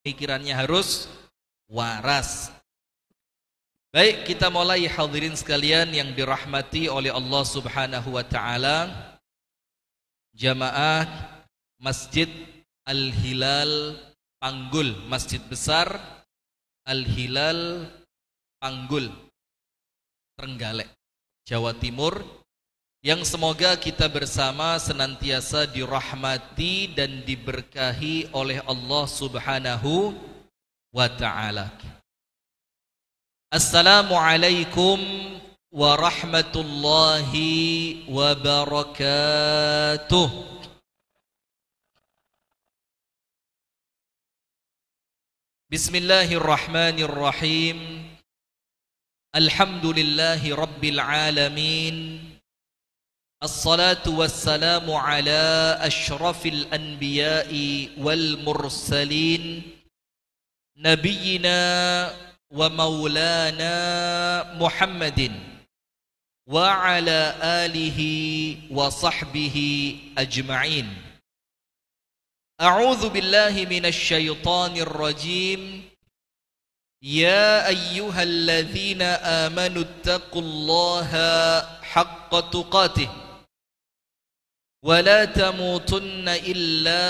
Pikirannya harus waras. Baik, kita mulai hadirin sekalian yang dirahmati oleh Allah Subhanahu wa taala. Jamaah Masjid Al-Hilal Panggul, Masjid Besar Al-Hilal Panggul, Trenggalek, Jawa Timur, yang semoga kita bersama senantiasa dirahmati dan diberkahi oleh Allah Subhanahu wa taala. Assalamualaikum warahmatullahi wabarakatuh. Bismillahirrahmanirrahim. Alhamdulillahi rabbil alamin. Assalatu wassalamu ala ashrafil anbiya'i wal mursalin, nabiyyina wa maulana Muhammadin wa ala alihi wa sahbihi ajma'in. A'udzu billahi minasy syaithanir rajim. Ya ayyuhalladzina amanu taqullaha haqqa tuqatih wa la tamutunna illa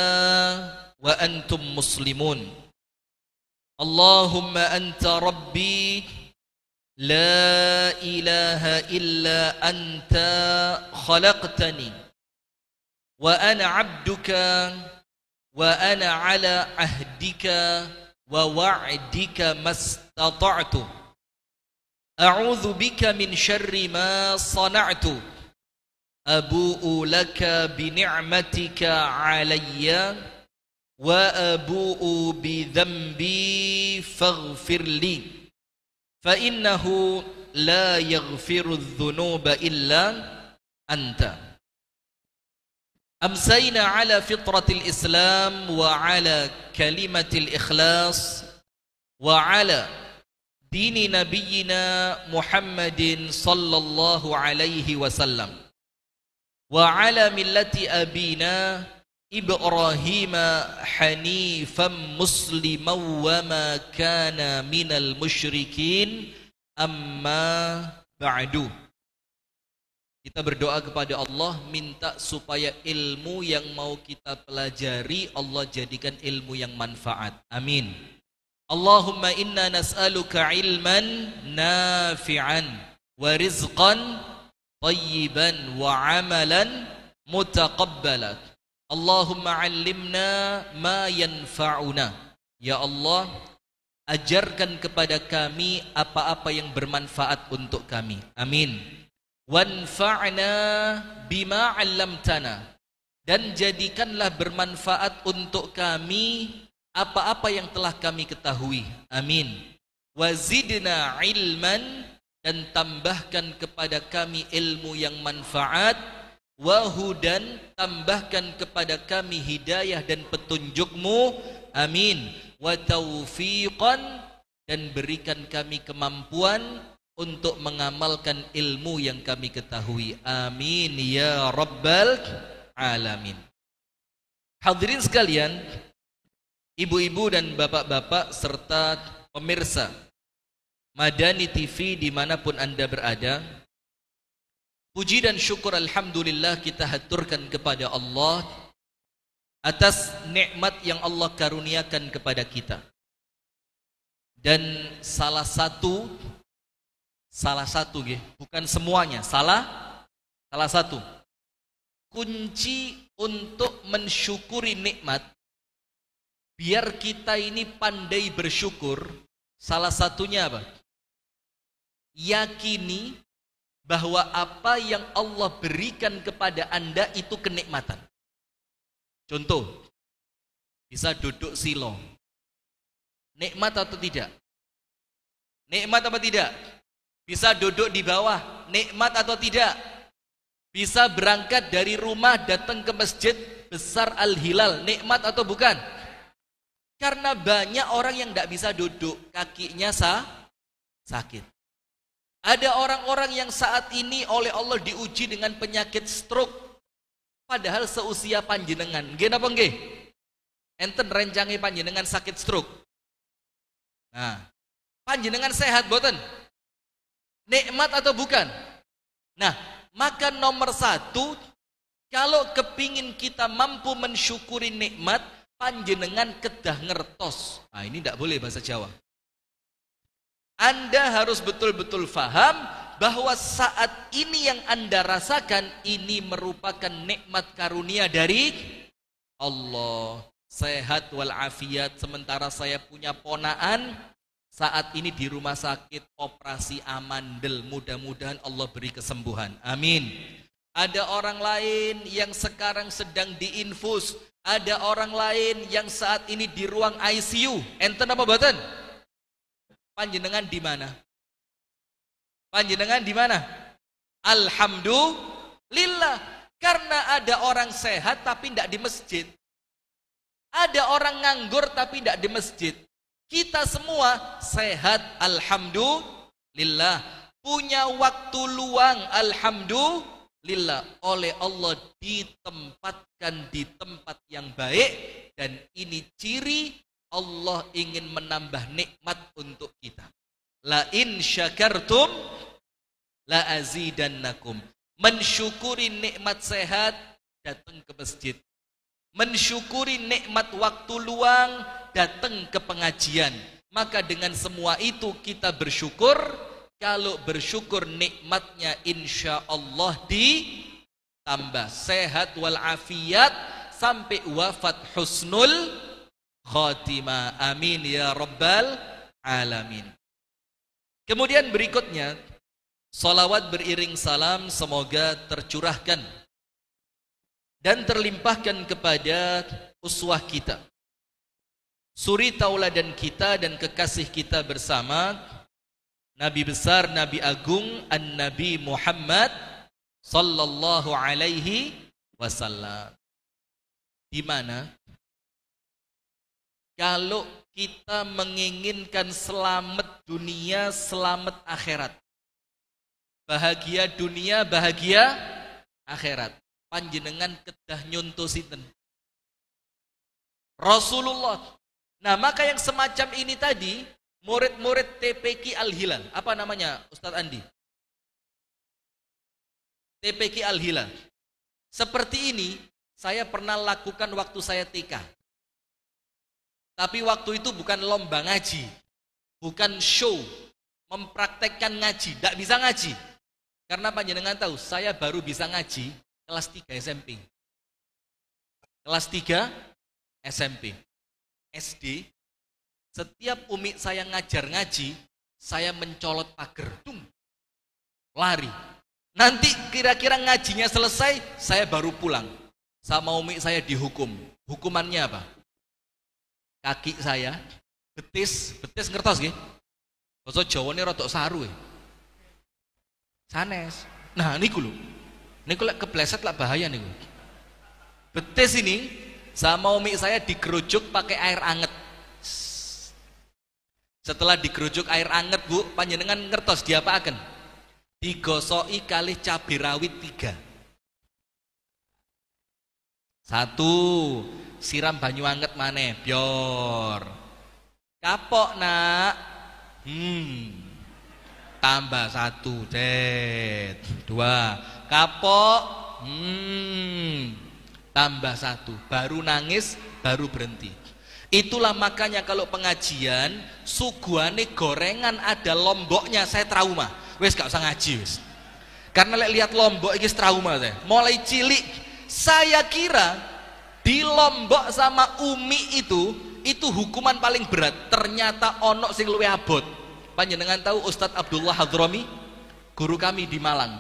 wa antum muslimun. Allahumma anta rabbi la ilaha illa anta khalaqtani wa ana abduka wa ana ala ahdika wa wa'dika mastata'tu. A'udzu bika min syarri ma sana'tu. Abu'u laka bi ni'matika 'alayya wa abu'u bi dhanbi faghfir li fa innahu la yaghfiru adh-dhunuba illa anta. Amsayna ala fitratil Islam wa ala kalimatil ikhlas wa ala dini nabiyyina Muhammadin sallallahu alaihi wasallam wa ala millati abina Ibrahim hanifan musliman wa ma kana minal musyrikin, amma ba'du. Kita berdoa kepada Allah, minta supaya ilmu yang mau kita pelajari Allah jadikan ilmu yang manfaat. Amin. Allahumma inna nas'aluka ilman nafi'an wa rizqan tayyiban wa amalan mutaqabbalan. Allahumma 'allimna ma yanfa'una. Ya Allah, ajarkan kepada kami apa-apa yang bermanfaat untuk kami. Amin. Wanfa'na bima 'allamtana, dan jadikanlah bermanfaat untuk kami apa-apa yang telah kami ketahui. Amin. Wazidna ilman, dan tambahkan kepada kami ilmu yang manfaat. Wahudan, tambahkan kepada kami hidayah dan petunjukmu. Amin. Wa taufiqan, dan berikan kami kemampuan untuk mengamalkan ilmu yang kami ketahui. Amin ya rabbal alamin. Hadirin sekalian, ibu-ibu dan bapak-bapak serta pemirsa Madani TV dimanapun anda berada, puji dan syukur alhamdulillah kita haturkan kepada Allah atas nikmat yang Allah karuniakan kepada kita. Dan salah satu bukan semuanya, salah satu kunci untuk mensyukuri nikmat biar kita ini pandai bersyukur, salah satunya apa? Yakini bahwa apa yang Allah berikan kepada anda itu kenikmatan. Contoh, bisa duduk silo, nikmat atau tidak? Nikmat apa tidak? Bisa duduk di bawah, nikmat atau tidak? Bisa berangkat dari rumah datang ke Masjid Besar Al-Hilal, nikmat atau bukan? Karena banyak orang yang tidak bisa duduk, kakinya sakit. Ada orang-orang yang saat ini oleh Allah diuji dengan penyakit stroke, padahal seusia panjenengan. Nggih napa nggih? enten rencangi panjenengan sakit stroke. Nah, panjenengan sehat boten? Nikmat atau bukan? Nah, maka nomor satu, kalau kepingin kita mampu mensyukuri nikmat, panjenengan kedah ngertos. Nah, ini tidak boleh bahasa Jawa. Anda harus betul-betul faham bahwa saat ini yang Anda rasakan ini merupakan nikmat karunia dari Allah. Sehat walafiat, sementara saya punya ponaan saat ini di rumah sakit operasi amandel, mudah-mudahan Allah beri kesembuhan, amin. Ada orang lain yang sekarang sedang diinfus, ada orang lain yang saat ini di ruang ICU. Enten apa boten? Panjenengan di mana? Panjenengan di mana? Alhamdulillah, karena ada orang sehat tapi tidak di masjid. Ada orang nganggur tapi tidak di masjid. Kita semua sehat, alhamdulillah. Punya waktu luang, alhamdulillah. Oleh Allah ditempatkan di tempat yang baik. Dan ini ciri Allah ingin menambah nikmat untuk kita. La in syakartum la azidannakum. Mensyukuri nikmat sehat, datang ke masjid. Mensyukuri nikmat waktu luang, datang ke pengajian. Maka dengan semua itu kita bersyukur. Kalau bersyukur nikmatnya insya Allah ditambah. Sehat walafiat sampai wafat husnul khatimah. Amin ya rabbal alamin. Kemudian berikutnya, salawat beriring salam semoga tercurahkan dan terlimpahkan kepada uswah kita, suri tauladan kita dan kekasih kita bersama, Nabi besar, Nabi agung, An-Nabi Muhammad sallallahu alaihi wasallam. Di mana kalau kita menginginkan selamat dunia, selamat akhirat, bahagia dunia, bahagia akhirat, panjenengan kedah nyonto sinten? Rasulullah. Nah, maka yang semacam ini tadi, murid-murid TPQ Al-Hilal, apa namanya Ustadz Andi? TPQ Al-Hilal. Seperti ini saya pernah lakukan waktu saya TK. Tapi waktu itu bukan lomba ngaji, bukan show, mempraktekkan ngaji, tidak bisa ngaji. Karena panjenengan tahu, saya baru bisa ngaji kelas 3 SMP. Kelas 3 SMP. SD, setiap umi saya ngajar ngaji, saya mencolot pagar, lari. Nanti kira-kira ngajinya selesai, saya baru pulang. Sama umi saya dihukum. Hukumannya apa? Kaki saya, betis ngertos nggih? Basa Jawane rada saru. Sanes. Nah, niku lho. Niku lek kepleset lah bahaya niku. Betis ini sama umi saya digerujuk pakai air anget. Setelah digerujuk air anget, Bu, panjenengan ngertos diapaaken? Digosoki kalih cabai rawit 3. 1, siram banyu anget maneh, bior. Kapok, Nak. Tambah 1, det. 2, kapok. Tambah 1, baru nangis, baru berhenti. Itulah makanya kalau pengajian suguhane gorengan ada lomboknya, saya trauma. Wes gak usah ngaji wes. Karena lihat lombok iki trauma saya. Mulai cilik saya kira di Lombok sama Umi itu hukuman paling berat. Ternyata ono sing luwih abot. Panjenengan tahu Ustadz Abdullah Hadromi, guru kami di Malang.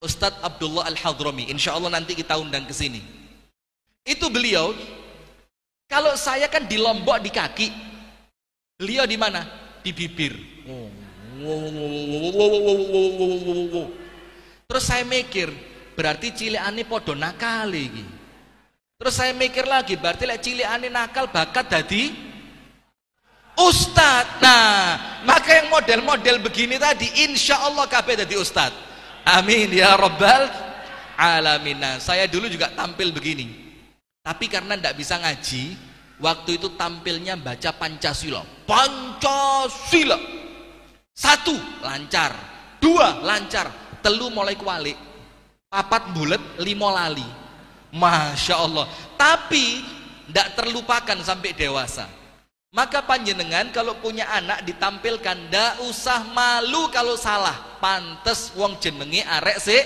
Ustadz Abdullah Al-Hadromi, insya Allah nanti kita undang ke sini. Itu beliau, kalau saya kan di Lombok di kaki, beliau di mana? Di bibir. Terus saya mikir, berarti cilikane podo nakal iki. Terus saya mikir lagi, berarti lek cilikane nakal bakat dadi ustad. Nah, maka yang model-model begini tadi insya Allah kabeh dadi ustad. Amin ya rabbal alamin. Nah, saya dulu juga tampil begini. Tapi karena tidak bisa ngaji, Waktu itu tampilnya baca Pancasila. Pancasila. 1 lancar, 2 lancar, 3 mulai kualik, 4 bulet, 5 lali. Masya Allah. Tapi tidak terlupakan sampai dewasa. Maka panjenengan kalau punya anak ditampilkan, ndak usah malu kalau salah. Pantes wong jenenge arek sik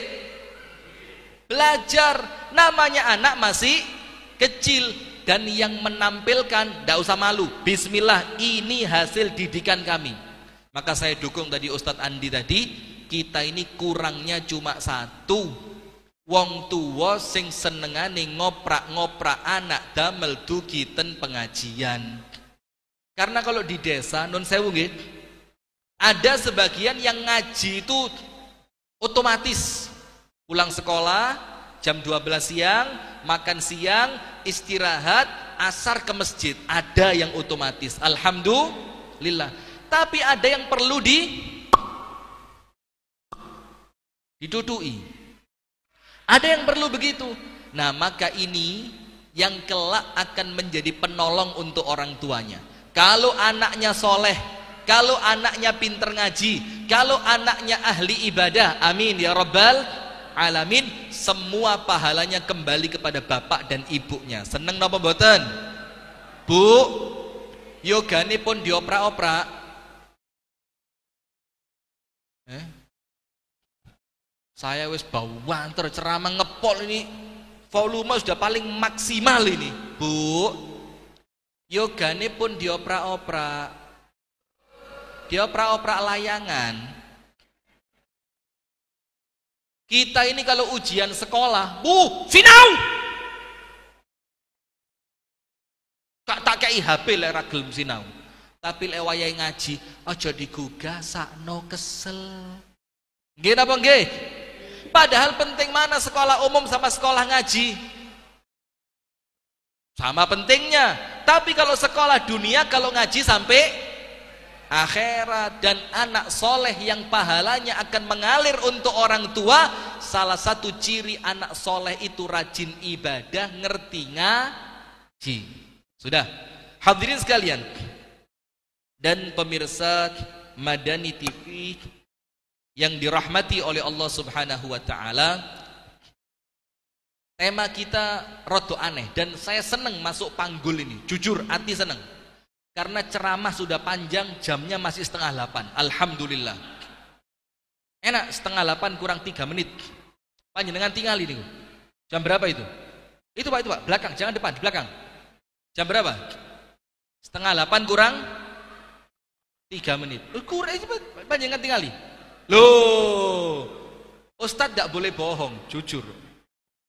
belajar. Namanya anak masih kecil. Dan yang menampilkan ndak usah malu. Bismillah, ini hasil didikan kami. Maka saya dukung tadi Ustadz Andi tadi, kita ini kurangnya cuma 1. Wong tuwa sing senengane ngoprak-ngoprak anak damel dugi ten pengajian. Karena kalau di desa nun sewu nggih, ada sebagian yang ngaji itu otomatis pulang sekolah jam 12 siang, makan siang, istirahat, asar ke masjid. Ada yang otomatis. Alhamdulillah. Tapi ada yang perlu didudui. Ada yang perlu begitu. Nah, maka ini yang kelak akan menjadi penolong untuk orang tuanya. Kalau anaknya soleh, kalau anaknya pinter ngaji, kalau anaknya ahli ibadah, amin ya rabbal alamin, semua pahalanya kembali kepada bapak dan ibunya. Seneng napa mboten? Bu, yogane pun dioprak-oprak. Saya wis bawanter ceramah ngepol ini, volume sudah paling maksimal ini. Bu, yogane pun dioprak-oprak. Dioprak-oprak layangan. Kita ini kalau ujian sekolah, Bu, sinau. Tak kei HP lek ra gelem sinau. Tapi lek wayahe ngaji, aja digugah sakno kesel. Nggih napa nggih? Padahal penting mana sekolah umum sama sekolah ngaji? Sama pentingnya. Tapi kalau sekolah dunia, kalau ngaji sampai akhirat. Dan anak soleh yang pahalanya akan mengalir untuk orang tua, salah satu ciri anak soleh itu rajin ibadah, ngerti ngaji. Sudah, hadirin sekalian dan pemirsa Madani TV yang dirahmati oleh Allah Subhanahu wa taala, tema kita rada aneh dan saya seneng masuk panggul ini. Jujur hati seneng. Karena ceramah sudah panjang, jamnya masih 7:30. Alhamdulillah. Enak 7:30 kurang 3 menit. Panjenengan tinggal ini. Jam berapa itu? Itu Pak, belakang, jangan depan, di belakang. Jam berapa? 7:30 kurang 3 menit. Kurang panjenengan tinggali. Loh, Ustadz tidak boleh bohong, jujur.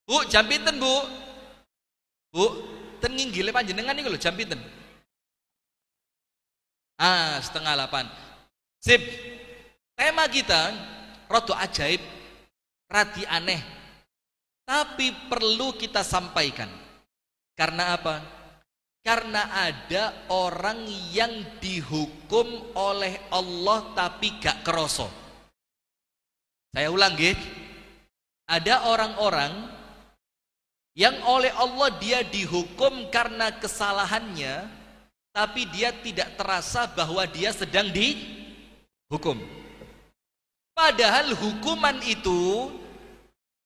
Bu, jam pinten Bu? Bu, ten nginggile panjenengan ini lho, jam pinten? 7:30. Sip. Tema kita rada ajaib, radi aneh. Tapi perlu kita sampaikan. Karena apa? Karena ada orang yang dihukum oleh Allah tapi gak kerosok. Saya ulang nggih. Ada orang-orang yang oleh Allah dia dihukum karena kesalahannya, tapi dia tidak terasa bahwa dia sedang dihukum. Padahal hukuman itu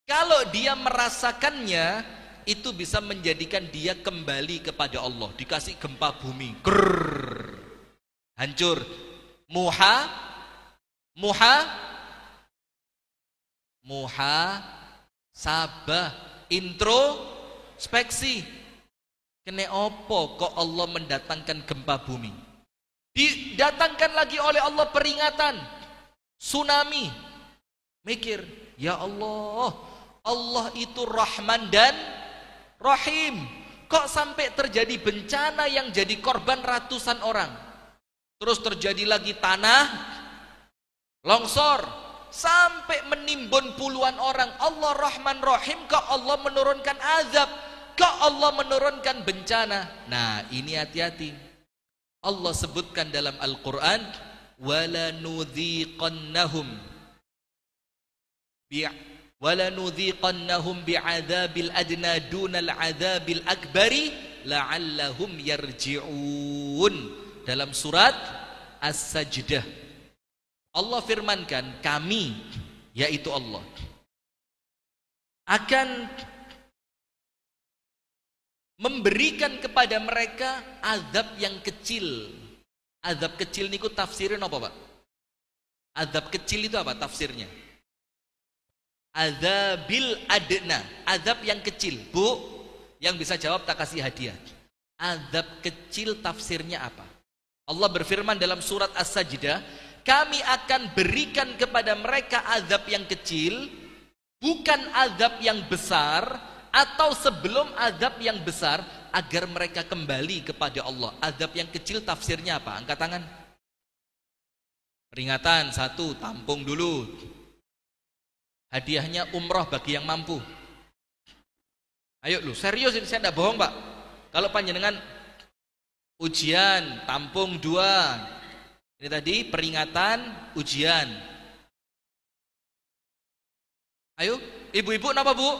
kalau dia merasakannya, itu bisa menjadikan dia kembali kepada Allah. Dikasih gempa bumi, grrr, hancur, muhasabah, introspeksi. Kene opo kok Allah mendatangkan gempa bumi? Didatangkan lagi oleh Allah peringatan, tsunami. Mikir, ya Allah, Allah itu Rahman dan Rahim. Kok sampai terjadi bencana yang jadi korban ratusan orang? Terus terjadi lagi tanah longsor sampai menimbun puluhan orang. Allah Rahman Rahim, kok Allah menurunkan azab, kok Allah menurunkan bencana. Nah, ini hati-hati. Allah sebutkan dalam Al-Qur'an, wala nudhiqannahum bi'adzabil adna dunal adzabil akbari la'allahum yarji'un. Dalam surat As-Sajdah Allah firmankan, kami, yaitu Allah, akan memberikan kepada mereka azab yang kecil. Azab kecil niku tafsirin apa, Pak? Azab kecil itu apa tafsirnya? Azabil adna, azab yang kecil. Bu, yang bisa jawab tak kasih hadiah. Azab kecil tafsirnya apa? Allah berfirman dalam surat As-Sajdah, kami akan berikan kepada mereka azab yang kecil, bukan azab yang besar, atau sebelum azab yang besar, agar mereka kembali kepada Allah. Azab yang kecil tafsirnya apa? Angkat tangan. Peringatan, satu, tampung dulu. Hadiahnya umroh bagi yang mampu. Ayo lu, serius ini, saya tidak bohong, Pak. Kalau panjenengan ujian, tampung 2. Ini tadi peringatan, ujian. Ayo, ibu-ibu kenapa, Bu?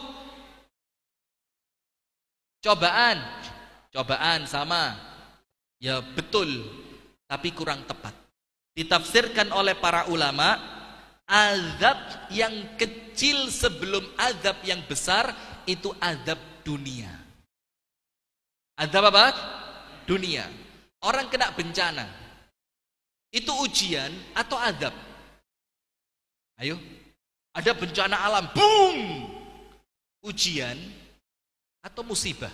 Cobaan sama. Ya betul, tapi kurang tepat. Ditafsirkan oleh para ulama, azab yang kecil sebelum azab yang besar itu azab dunia. Azab apa? Dunia. Orang kena bencana, itu ujian atau azab? Ayo, ada bencana alam, boom, ujian atau musibah?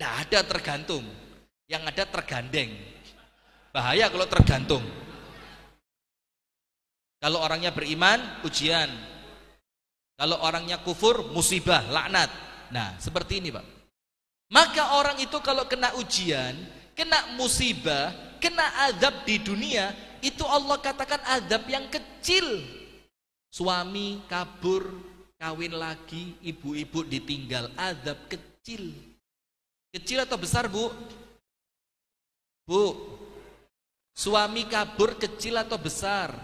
Nah, ada tergantung. Yang ada tergandeng. Bahaya kalau tergantung. Kalau orangnya beriman, ujian. Kalau orangnya kufur, musibah, laknat. Nah, seperti ini, Pak. Maka orang itu kalau kena ujian, kena musibah, kena azab di dunia, itu Allah katakan azab yang kecil. Suami kabur, kawin lagi, ibu-ibu ditinggal, azab kecil. Kecil atau besar, Bu? Bu, suami kabur kecil atau besar?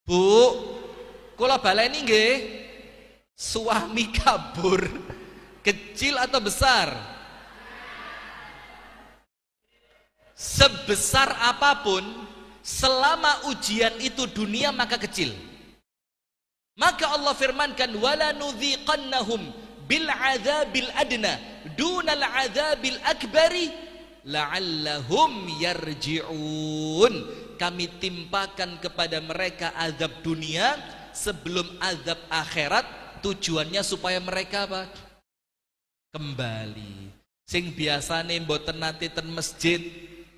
Bu, kula baleni nggih. Suami kabur kecil atau besar? Sebesar apapun, selama ujian itu dunia maka kecil. Maka Allah firmankan, wala nudhiqannahum bil adzabil adna dunal adzabil akbari la'allahum yarji'un. Kami timpakan kepada mereka azab dunia sebelum azab akhirat, tujuannya supaya mereka apa? Kembali. Sing biasane mboten nate ten masjid,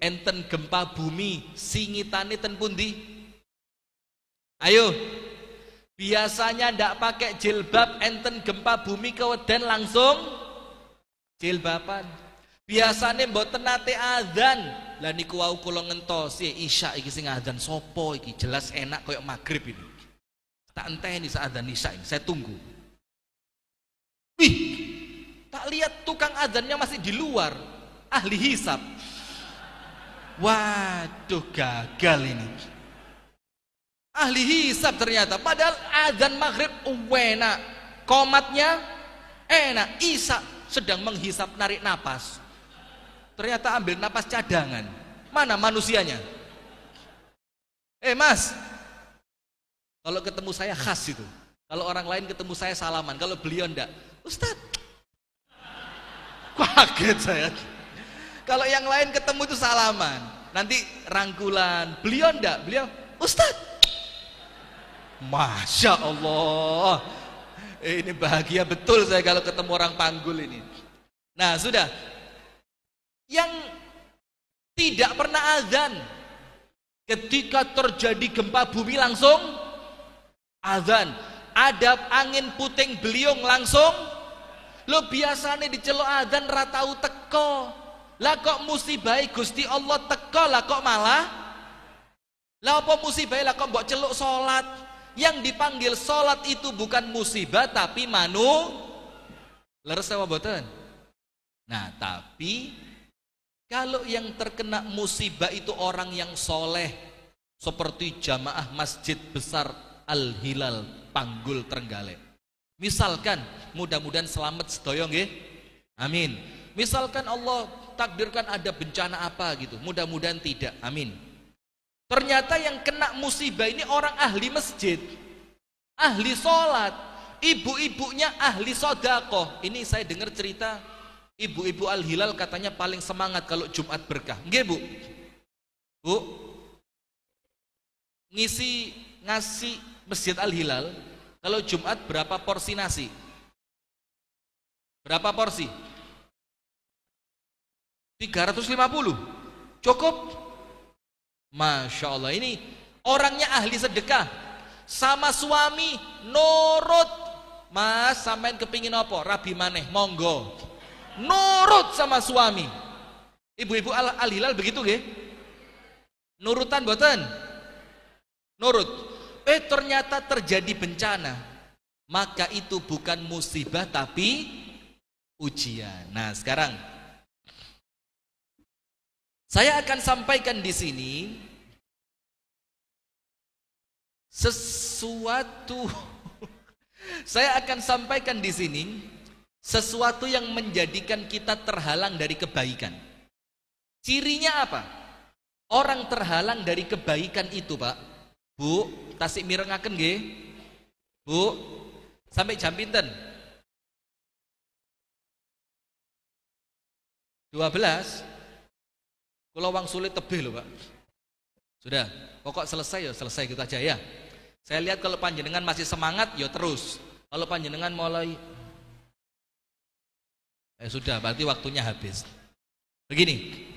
enten gempa bumi, singitane ten pundi? Ayo. Biasanya ndak pakai jilbab, enten gempa bumi keweden langsung jilbaban. Biasanya mboten nate azan. Lah niku wau kula ngentosi isya iki sing azan sapa iki? Jelas enak koyo maghrib ini. Tak enteni saat azan isya ini, saya tunggu. Wih, tak lihat tukang azannya masih di luar, ahli hisab. Waduh, gagal ini. Ahli hisab ternyata, padahal azan maghrib enak, komatnya enak, isya sedang menghisap narik napas, ternyata ambil napas cadangan. Mana manusianya? Mas, kalau ketemu saya khas itu, kalau orang lain ketemu saya salaman, kalau beliau enggak, Ustaz, kaget saya. Kalau yang lain ketemu itu salaman, nanti rangkulan, beliau enggak, beliau Ustaz. Masya Allah, ini bahagia betul saya kalau ketemu orang panggul ini. Nah sudah, yang tidak pernah azan, ketika terjadi gempa bumi langsung azan. Ada angin puting beliung langsung. Lo biasanya diceluk azan ratau teko, lah kok musibai Gusti Allah teko, lah kok malah, lah apa musibai, lah kok mbok celuk sholat. Yang dipanggil sholat itu bukan musibah tapi leres apa boten? Nah tapi kalau yang terkena musibah itu orang yang soleh, seperti jamaah masjid besar Al-Hilal Panggul Trenggalek. Misalkan mudah-mudahan selamat sedaya nggih. Amin. Misalkan Allah takdirkan ada bencana apa gitu, mudah-mudahan tidak. Amin. Ternyata yang kena musibah ini orang ahli masjid, ahli sholat, ibu-ibunya ahli sodakoh. Ini saya dengar cerita ibu-ibu Al-Hilal katanya paling semangat kalau Jumat berkah. Nggih Bu? Bu, ngasih Masjid Al-Hilal kalau Jumat berapa porsi nasi? Berapa porsi? 350. Cukup? Masya Allah, ini orangnya ahli sedekah. Sama suami nurut. Mas, sampean kepingin apa? Rabi maneh, monggo. Nurut sama suami. Ibu-ibu Al-Hilal begitu nggih? Nurutan boten? Nurut. Ternyata terjadi bencana. Maka itu bukan musibah tapi ujian. Nah, sekarang saya akan sampaikan di sini sesuatu. Saya akan sampaikan di sini sesuatu yang menjadikan kita terhalang dari kebaikan. Cirinya apa? Orang terhalang dari kebaikan itu, Pak. Bu, tasik mirengaken nggih. Bu, sampai jam pinten? 12. Kalau wang sulit tebih loh Pak. Sudah, pokok selesai ya selesai gitu aja ya. Saya lihat kalau panjenengan masih semangat ya terus. Kalau panjenengan mulai sudah berarti waktunya habis. Begini.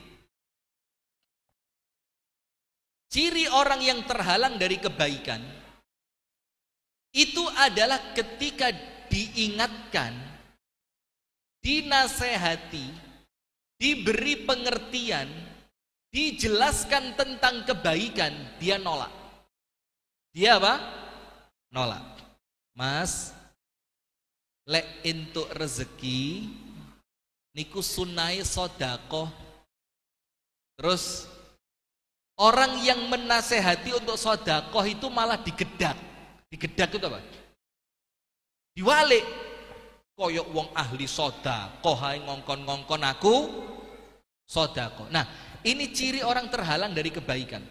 Ciri orang yang terhalang dari kebaikan itu adalah ketika diingatkan, dinasehati, diberi pengertian, dijelaskan tentang kebaikan, dia nolak. Dia apa? Nolak. Mas, lek entuk rezeki niku sunai sodako. Terus orang yang menasehati untuk sodakoh itu malah digedak. Digedak itu apa? Diwalik. Koyok wong ahli sodakoh hai ngongkon-ngongkon aku sodakoh. Nah, ini ciri orang terhalang dari kebaikan.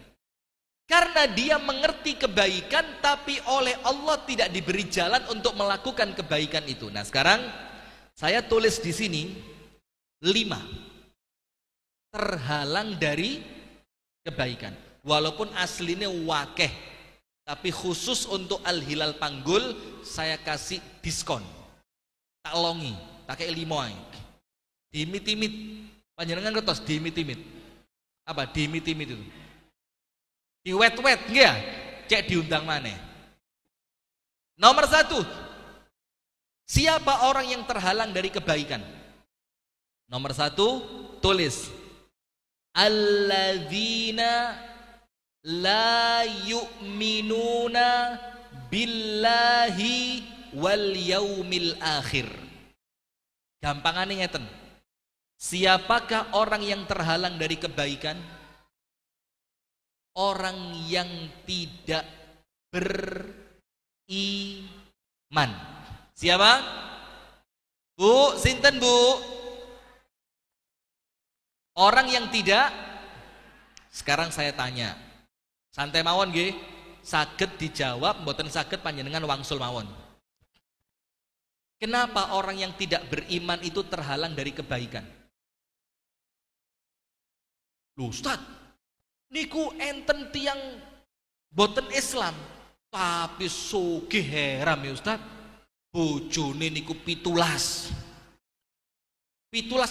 Karena dia mengerti kebaikan tapi oleh Allah tidak diberi jalan untuk melakukan kebaikan itu. Nah, sekarang saya tulis di sini 5 terhalang dari kebaikan. Walaupun aslinya wakeh, tapi khusus untuk Al-Hilal Panggul saya kasih diskon. Tak longi, tak kayak 5 ae. Dimit-imit. Panjenengan ngertos dimit-imit. Apa dimit-imit itu? Di wet-wet nggih ya? Cek diundang maneh. Nomor 1. Siapa orang yang terhalang dari kebaikan? Nomor 1, tulis alladzina la yu'minuna billahi wal yaumil akhir. Gampangane ngeten. Siapakah orang yang terhalang dari kebaikan? Orang yang tidak beriman. Siapa? Bu, sinten Bu? Orang yang tidak. Sekarang saya tanya. Santai mawon nggih. Saged dijawab, mboten saged panjenengan wangsul mawon. Kenapa orang yang tidak beriman itu terhalang dari kebaikan? Loh Ustaz, niku enten tiang boten Islam tapi sugih heram ya Ustaz. Bojone niku 17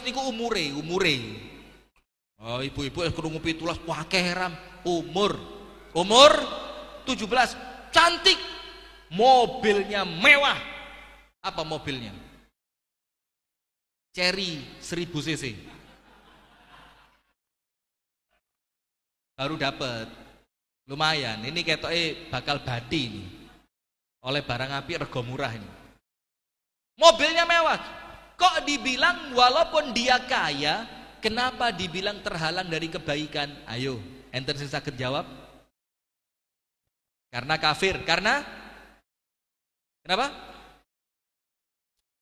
niku umure. Oh, ibu-ibu krungu 17 akeh heram. Umur 17, cantik, mobilnya mewah. Apa mobilnya? Cherry 1000 cc. Baru dapat. Lumayan. Ini ketoknya bakal badi ini. Oleh barang api rego murah ini. Mobilnya mewah. Kok dibilang walaupun dia kaya, kenapa dibilang terhalang dari kebaikan? Ayo, enten sing saged jawab. Karena kafir. Karena kenapa?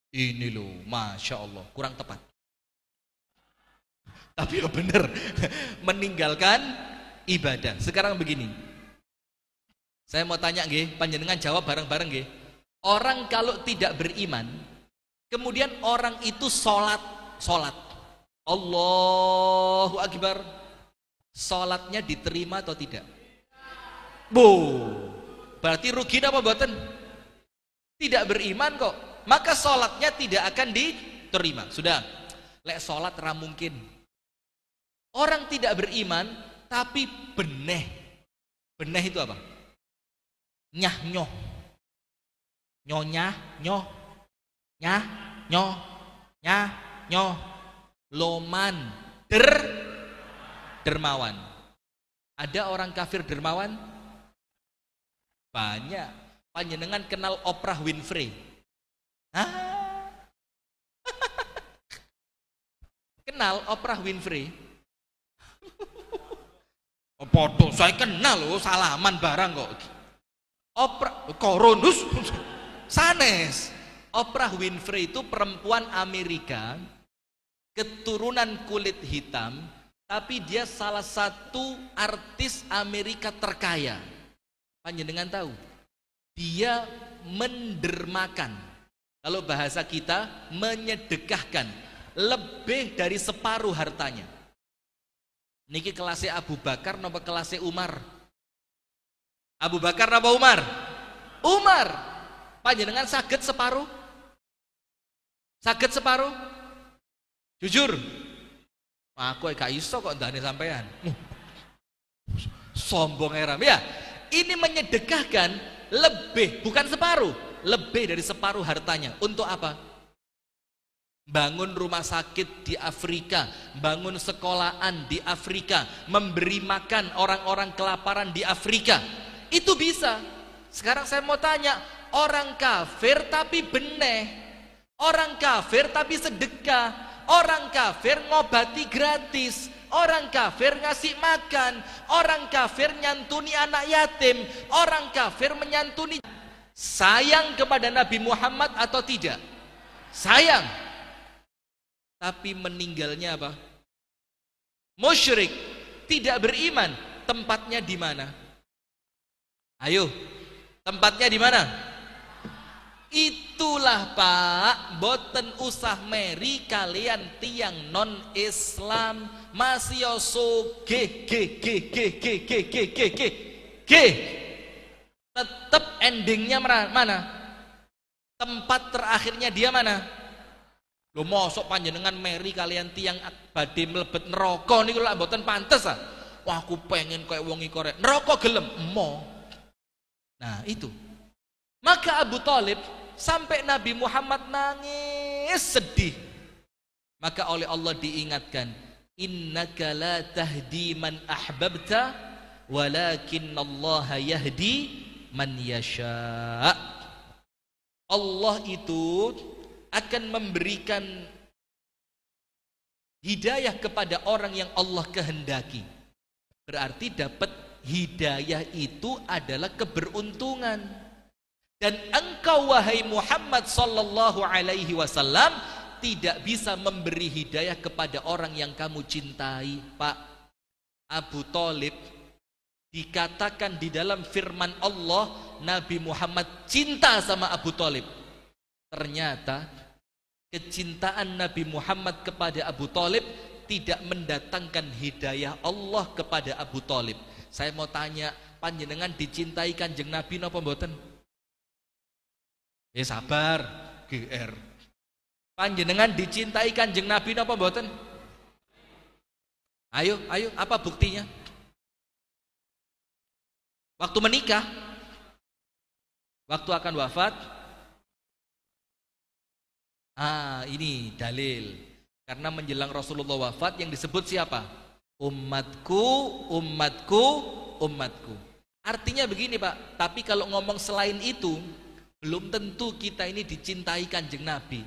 Ini loh, Masya Allah, kurang tepat. Tapi ya bener, meninggalkan ibadah. Sekarang begini, saya mau tanya nggih, panjenengan jawab bareng-bareng nggih. Orang kalau tidak beriman, kemudian orang itu sholat, Allahu Akbar, sholatnya diterima atau tidak? Berarti rugi apa mboten? Tidak beriman kok, maka sholatnya tidak akan diterima. Sudah, lek sholat ra mungkin. Orang tidak beriman tapi beneh itu apa? Nyah nyoh, nyonyah nyoh, nyah nyoh, nyah nyoh, loman dermawan. Ada orang kafir dermawan? Banyak. Panjenengan kenal Oprah Winfrey? Kenal Oprah Winfrey? Podo saya kenal loh, salaman barang kok. Oprah Koronus sanes. Oprah Winfrey itu perempuan Amerika, keturunan kulit hitam, tapi dia salah satu artis Amerika terkaya. Panjenengan tahu? Dia mendermakan. Kalau bahasa kita, menyedekahkan lebih dari separuh hartanya. Niki kelasnya Abu Bakar napa kelasnya Umar? Abu Bakar napa Umar? Umar. Panjenengan saged separuh? Saged separuh? Jujur. Aku gak iso kok ndane sampean. Sombong eram ya. Ini menyedekahkan lebih, bukan separuh, lebih dari separuh hartanya. Untuk apa? Bangun rumah sakit di Afrika, bangun sekolahan di Afrika, memberi makan orang-orang kelaparan di Afrika. Itu bisa. Sekarang saya mau tanya, orang kafir tapi beneh, orang kafir tapi sedekah, orang kafir ngobati gratis, orang kafir ngasih makan, orang kafir nyantuni anak yatim, orang kafir menyantuni. Sayang kepada Nabi Muhammad atau tidak? Sayang. Tapi meninggalnya apa? Musyrik, tidak beriman. Tempatnya di mana? Ayo, tempatnya di mana? Itulah Pak, boten usah meri kalian tiang non Islam masih soge tetap endingnya mana? Tempat terakhirnya dia mana? Lho mosok panjenengan meri kalian tiang badhe mlebet neraka niku lak mboten pantes ah. Wah aku pengen kayak wong iku rek. Neraka gelem emo. Nah, itu. Maka Abu Thalib sampai Nabi Muhammad nangis sedih. Maka oleh Allah diingatkan, innaka la tahdi man ahbabta walakinnallaha yahdi man yasha. Allah itu akan memberikan hidayah kepada orang yang Allah kehendaki. Berarti dapat hidayah itu adalah keberuntungan. Dan engkau wahai Muhammad sallallahu alaihi wasallam tidak bisa memberi hidayah kepada orang yang kamu cintai. Pak, Abu Thalib dikatakan di dalam firman Allah, Nabi Muhammad cinta sama Abu Thalib. Ternyata kecintaan Nabi Muhammad kepada Abu Thalib tidak mendatangkan hidayah Allah kepada Abu Thalib. Saya mau tanya, panjenengan dicintai Kanjeng Nabi napa mboten? Sabar, GR. Panjenengan dicintai Kanjeng Nabi napa mboten? Ayo, apa buktinya? Waktu menikah, waktu akan wafat. Ini dalil. Karena menjelang Rasulullah wafat yang disebut siapa? Umatku, umatku, umatku. Artinya begini Pak, tapi kalau ngomong selain itu, belum tentu kita ini dicintai Kanjeng Nabi.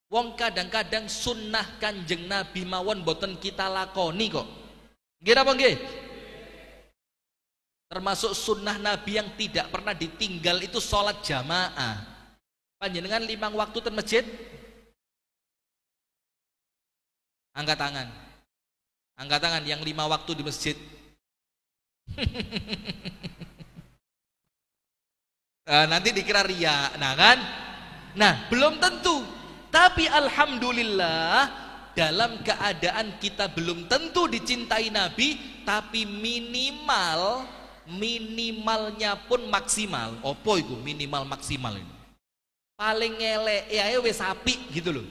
Wong kadang-kadang sunnah Kanjeng Nabi mawon boten kita lakoni kok. Nggih apa nggih? Termasuk sunnah Nabi yang tidak pernah ditinggal itu sholat jamaah. Panjenengan 5 waktu ten masjid? Angkat tangan. Angkat tangan yang 5 waktu di masjid. Nanti dikira ria. Nah kan? Nah, belum tentu. Tapi alhamdulillah dalam keadaan kita belum tentu dicintai Nabi, tapi minimalnya pun maksimal. Opo itu minimal maksimal ini? Paling ngelek ya wes apik gitu loh.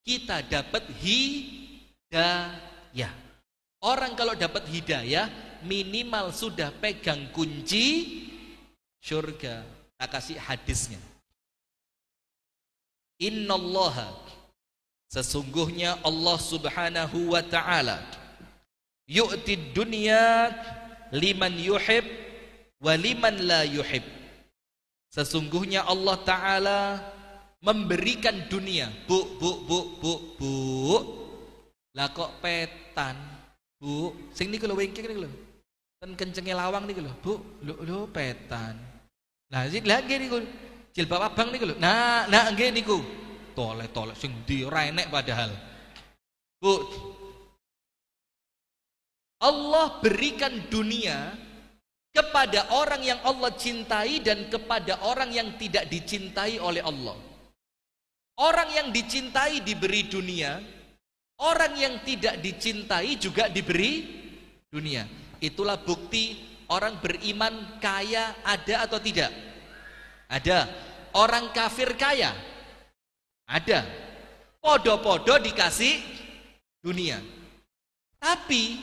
Kita dapat hidayah. Orang kalau dapat hidayah minimal sudah pegang kunci surga. Tak kasih hadisnya. Innallaha, sesungguhnya Allah Subhanahu wa ta'ala, yu'tid dunya liman yuhib wa liman la yuhib. Sesungguhnya Allah Ta'ala memberikan dunia. Bu. Lah kok petan, Bu? Sing niku lho wingking niku lho. Ten kencenge lawang niku lho, Bu. Lho petan. Lah sing lha nggih niku jilbab abang niku lho. Nah nggih niku. Tolek sing ndi ora enek padahal. Bu. Allah berikan dunia kepada orang yang Allah cintai dan kepada orang yang tidak dicintai oleh Allah. Orang yang dicintai diberi dunia, orang yang tidak dicintai juga diberi dunia. Itulah bukti orang beriman kaya ada atau tidak? Ada. Orang kafir kaya? Ada. Podo-podo dikasih dunia. Tapi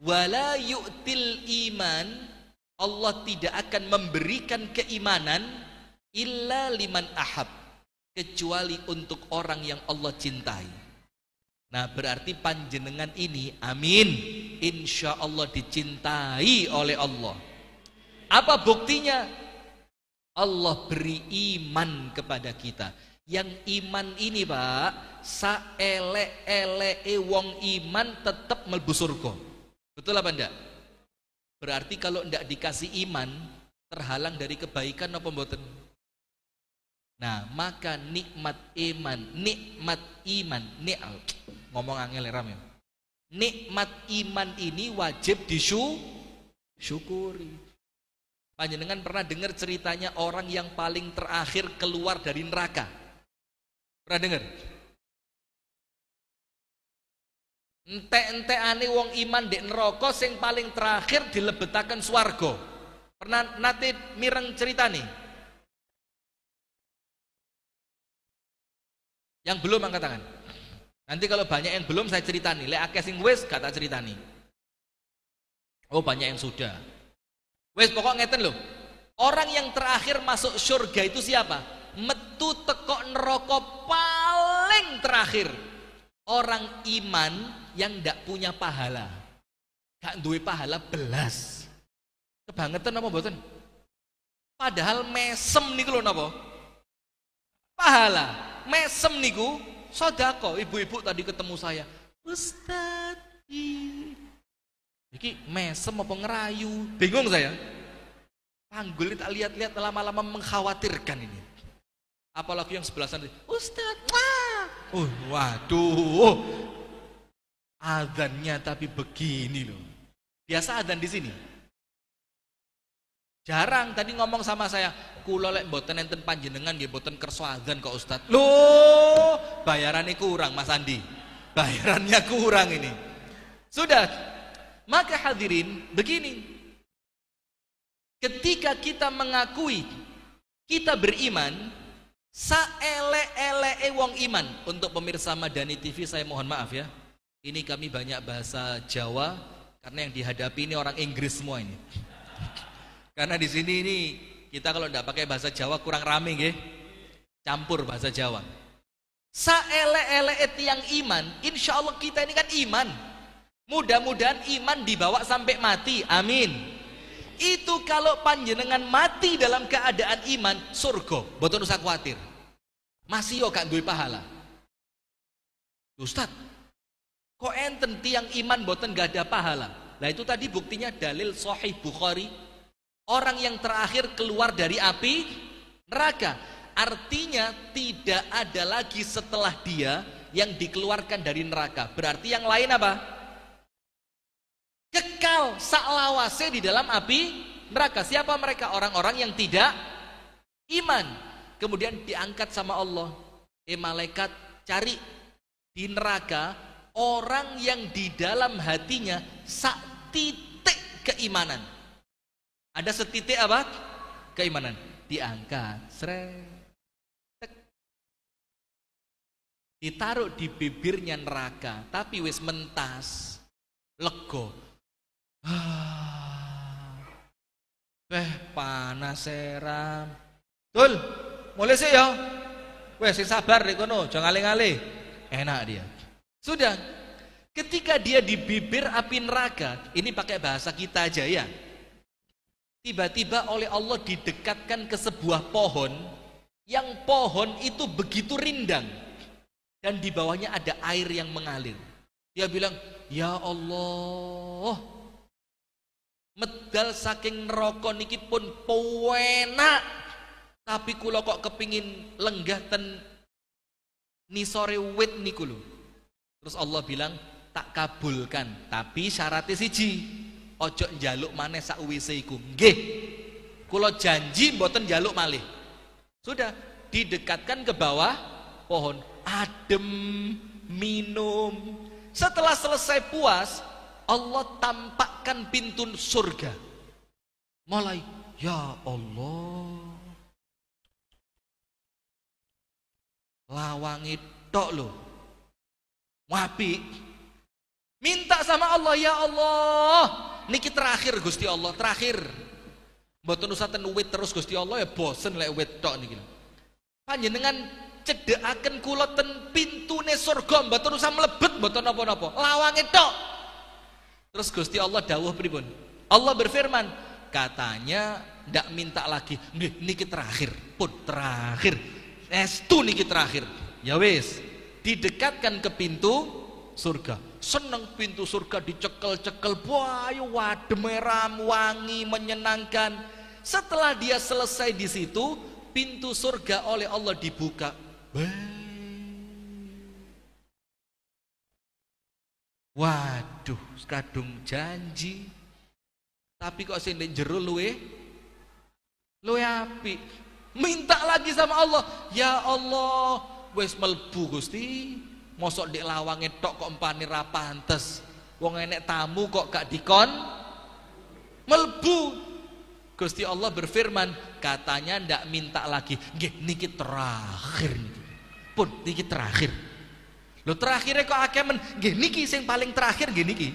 wala yu'til iman, Allah tidak akan memberikan keimanan illa liman ahab, kecuali untuk orang yang Allah cintai. Nah berarti panjenengan ini, amin, insya Allah dicintai oleh Allah. Apa buktinya? Allah beri iman kepada kita. Yang iman ini Pak, saelek-eleke wong iman tetap mlebu surga. Betul apa enggak? Berarti kalau enggak dikasih iman, terhalang dari kebaikan apa mboten? Nah, maka nikmat iman, ngomong angel ram ya. Nikmat iman ini wajib disyukuri. Panjenengan pernah dengar ceritanya orang yang paling terakhir keluar dari neraka? Pernah dengar? Entek-entekane wong iman dek neraka sing paling terakhir dilebetaken swarga. Pernah nate mireng cerita nih? Yang belum angkat tangan. Nanti kalau banyak yang belum saya ceritani. Lek akeh sing wis gak tak ceritani. Oh banyak yang sudah. Wis pokok ngeten loh. Orang yang terakhir masuk surga itu siapa? Metu teko neraka paling terakhir. Orang iman yang ndak punya pahala. Gak duwe pahala belas. Kebangetan apa mboten? Padahal mesem niku lho napa? Pahala. Mesem niku sedekah. Ibu-ibu tadi ketemu saya. Ustaz, iki mesem apa ngerayu? Bingung saya. Panggul tak lihat-lihat lama-lama mengkhawatirkan ini. Apalagi yang sebelah sana. Ustaz, waduh. Adzannya tapi begini loh. Biasa adzan di sini. Jarang tadi ngomong sama saya, kula lek mboten enten panjenengan nggih mboten kersa adzan kok Ustaz. Loh, bayarannya kurang Mas Andi. Bayarannya kurang ini. Sudah. Maka hadirin, begini. Ketika kita mengakui kita beriman, saele-ele wong iman. Untuk pemirsa Madani TV saya mohon maaf ya. Ini kami banyak bahasa Jawa karena yang dihadapi ini orang Inggris semua ini. Karena di sini ini kita kalau tidak pakai bahasa Jawa kurang rame nggih. Campur bahasa Jawa. Saele-ele tiang iman, insya Allah kita ini kan iman. Mudah-mudahan iman dibawa sampai mati. Amin. Itu kalau panjenengan mati dalam keadaan iman, surga. Mboten usah khawatir. Masih yo gak duwe pahala. Ustaz, kok enten tiang iman mboten gak ada pahala? Nah itu tadi buktinya dalil Sahih Bukhari Orang yang terakhir keluar dari api neraka. Artinya tidak ada lagi setelah dia yang dikeluarkan dari neraka. Berarti yang lain apa? Kekal saklawase di dalam api neraka. Siapa mereka? Orang-orang yang tidak iman. Kemudian diangkat sama Allah. Malaikat, cari di neraka orang yang di dalam hatinya sak titik keimanan. Ada setitik apa? Keimanan. Diangkat, seret, ditaruh di bibirnya neraka, tapi wis mentas, lego. Panas seram. Tul, mulai sih ya. Wes sabar deh kono, jangan ngalih-ngalih. Enak dia. Sudah. Ketika dia di bibir api neraka, ini pakai bahasa kita aja ya. Tiba-tiba oleh Allah didekatkan ke sebuah pohon, yang pohon itu begitu rindang dan di bawahnya ada air yang mengalir. Dia bilang, "Ya Allah, medal saking neraka niki pun penak. Tapi kula kok kepingin lenggah ten nisore wit niku lho." Terus Allah bilang, "Tak kabulkan, tapi syaratnya siji, ojo njaluk maneh sakwise iku." Nggih. Kula janji mboten njaluk malih. Sudah didekatkan ke bawah pohon, adem, minum. Setelah selesai puas, Allah tampakkan pintu surga. Mulai, ya Allah, lawangi tok lho, wapi. Minta sama Allah, ya Allah, niki terakhir Gusti Allah, terakhir. Mboten usah ten wit terus Gusti Allah, ya bosen lek wit tok niki. Panjenengan cedhekaken kula ten pintune surga, mboten usah mlebet, mboten napa-napa, lawangi tok. Terus Gusti Allah dawuh pripun? Allah berfirman, katanya ndak minta lagi. Nggih, niki terakhir, pun terakhir. Estu niki terakhir. Ya wis, didekatkan ke pintu surga. Seneng pintu surga dicekel-cekel, bayu wadem meram, wangi, menyenangkan. Setelah dia selesai di situ, pintu surga oleh Allah dibuka. Waduh, kadung janji. Tapi kok sing jero luwe apik. Minta lagi sama Allah, ya Allah, wis melbu Gusti, mosok ndek lawange tok kok empane ra pantes. Wong enek tamu kok gak dikon melbu. Gusti Allah berfirman, katanya ndak minta lagi. Nggih, niki terakhir niki. Pun niki terakhir. Lho terakhirnya kok akeh men. Nggih niki sing paling terakhir nggih niki.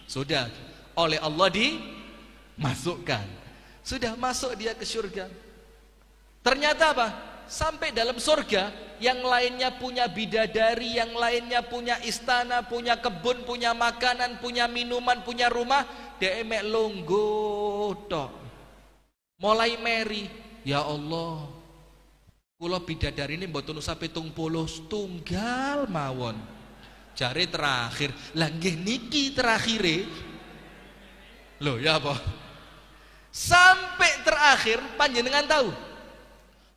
Sudah oleh Allah dimasukkan. Sudah masuk dia ke surga. Ternyata apa? Sampai dalam surga, yang lainnya punya bidadari, yang lainnya punya istana, punya kebun, punya makanan, punya minuman, punya rumah, dia emek longgo tok. Mulai meri, ya Allah, kula bidadari ini mboten usah 70, tunggal mawon. Jare terakhir, lah nggih niki terakhire. Loh, ya apa? Sampai terakhir panjenengan tahu,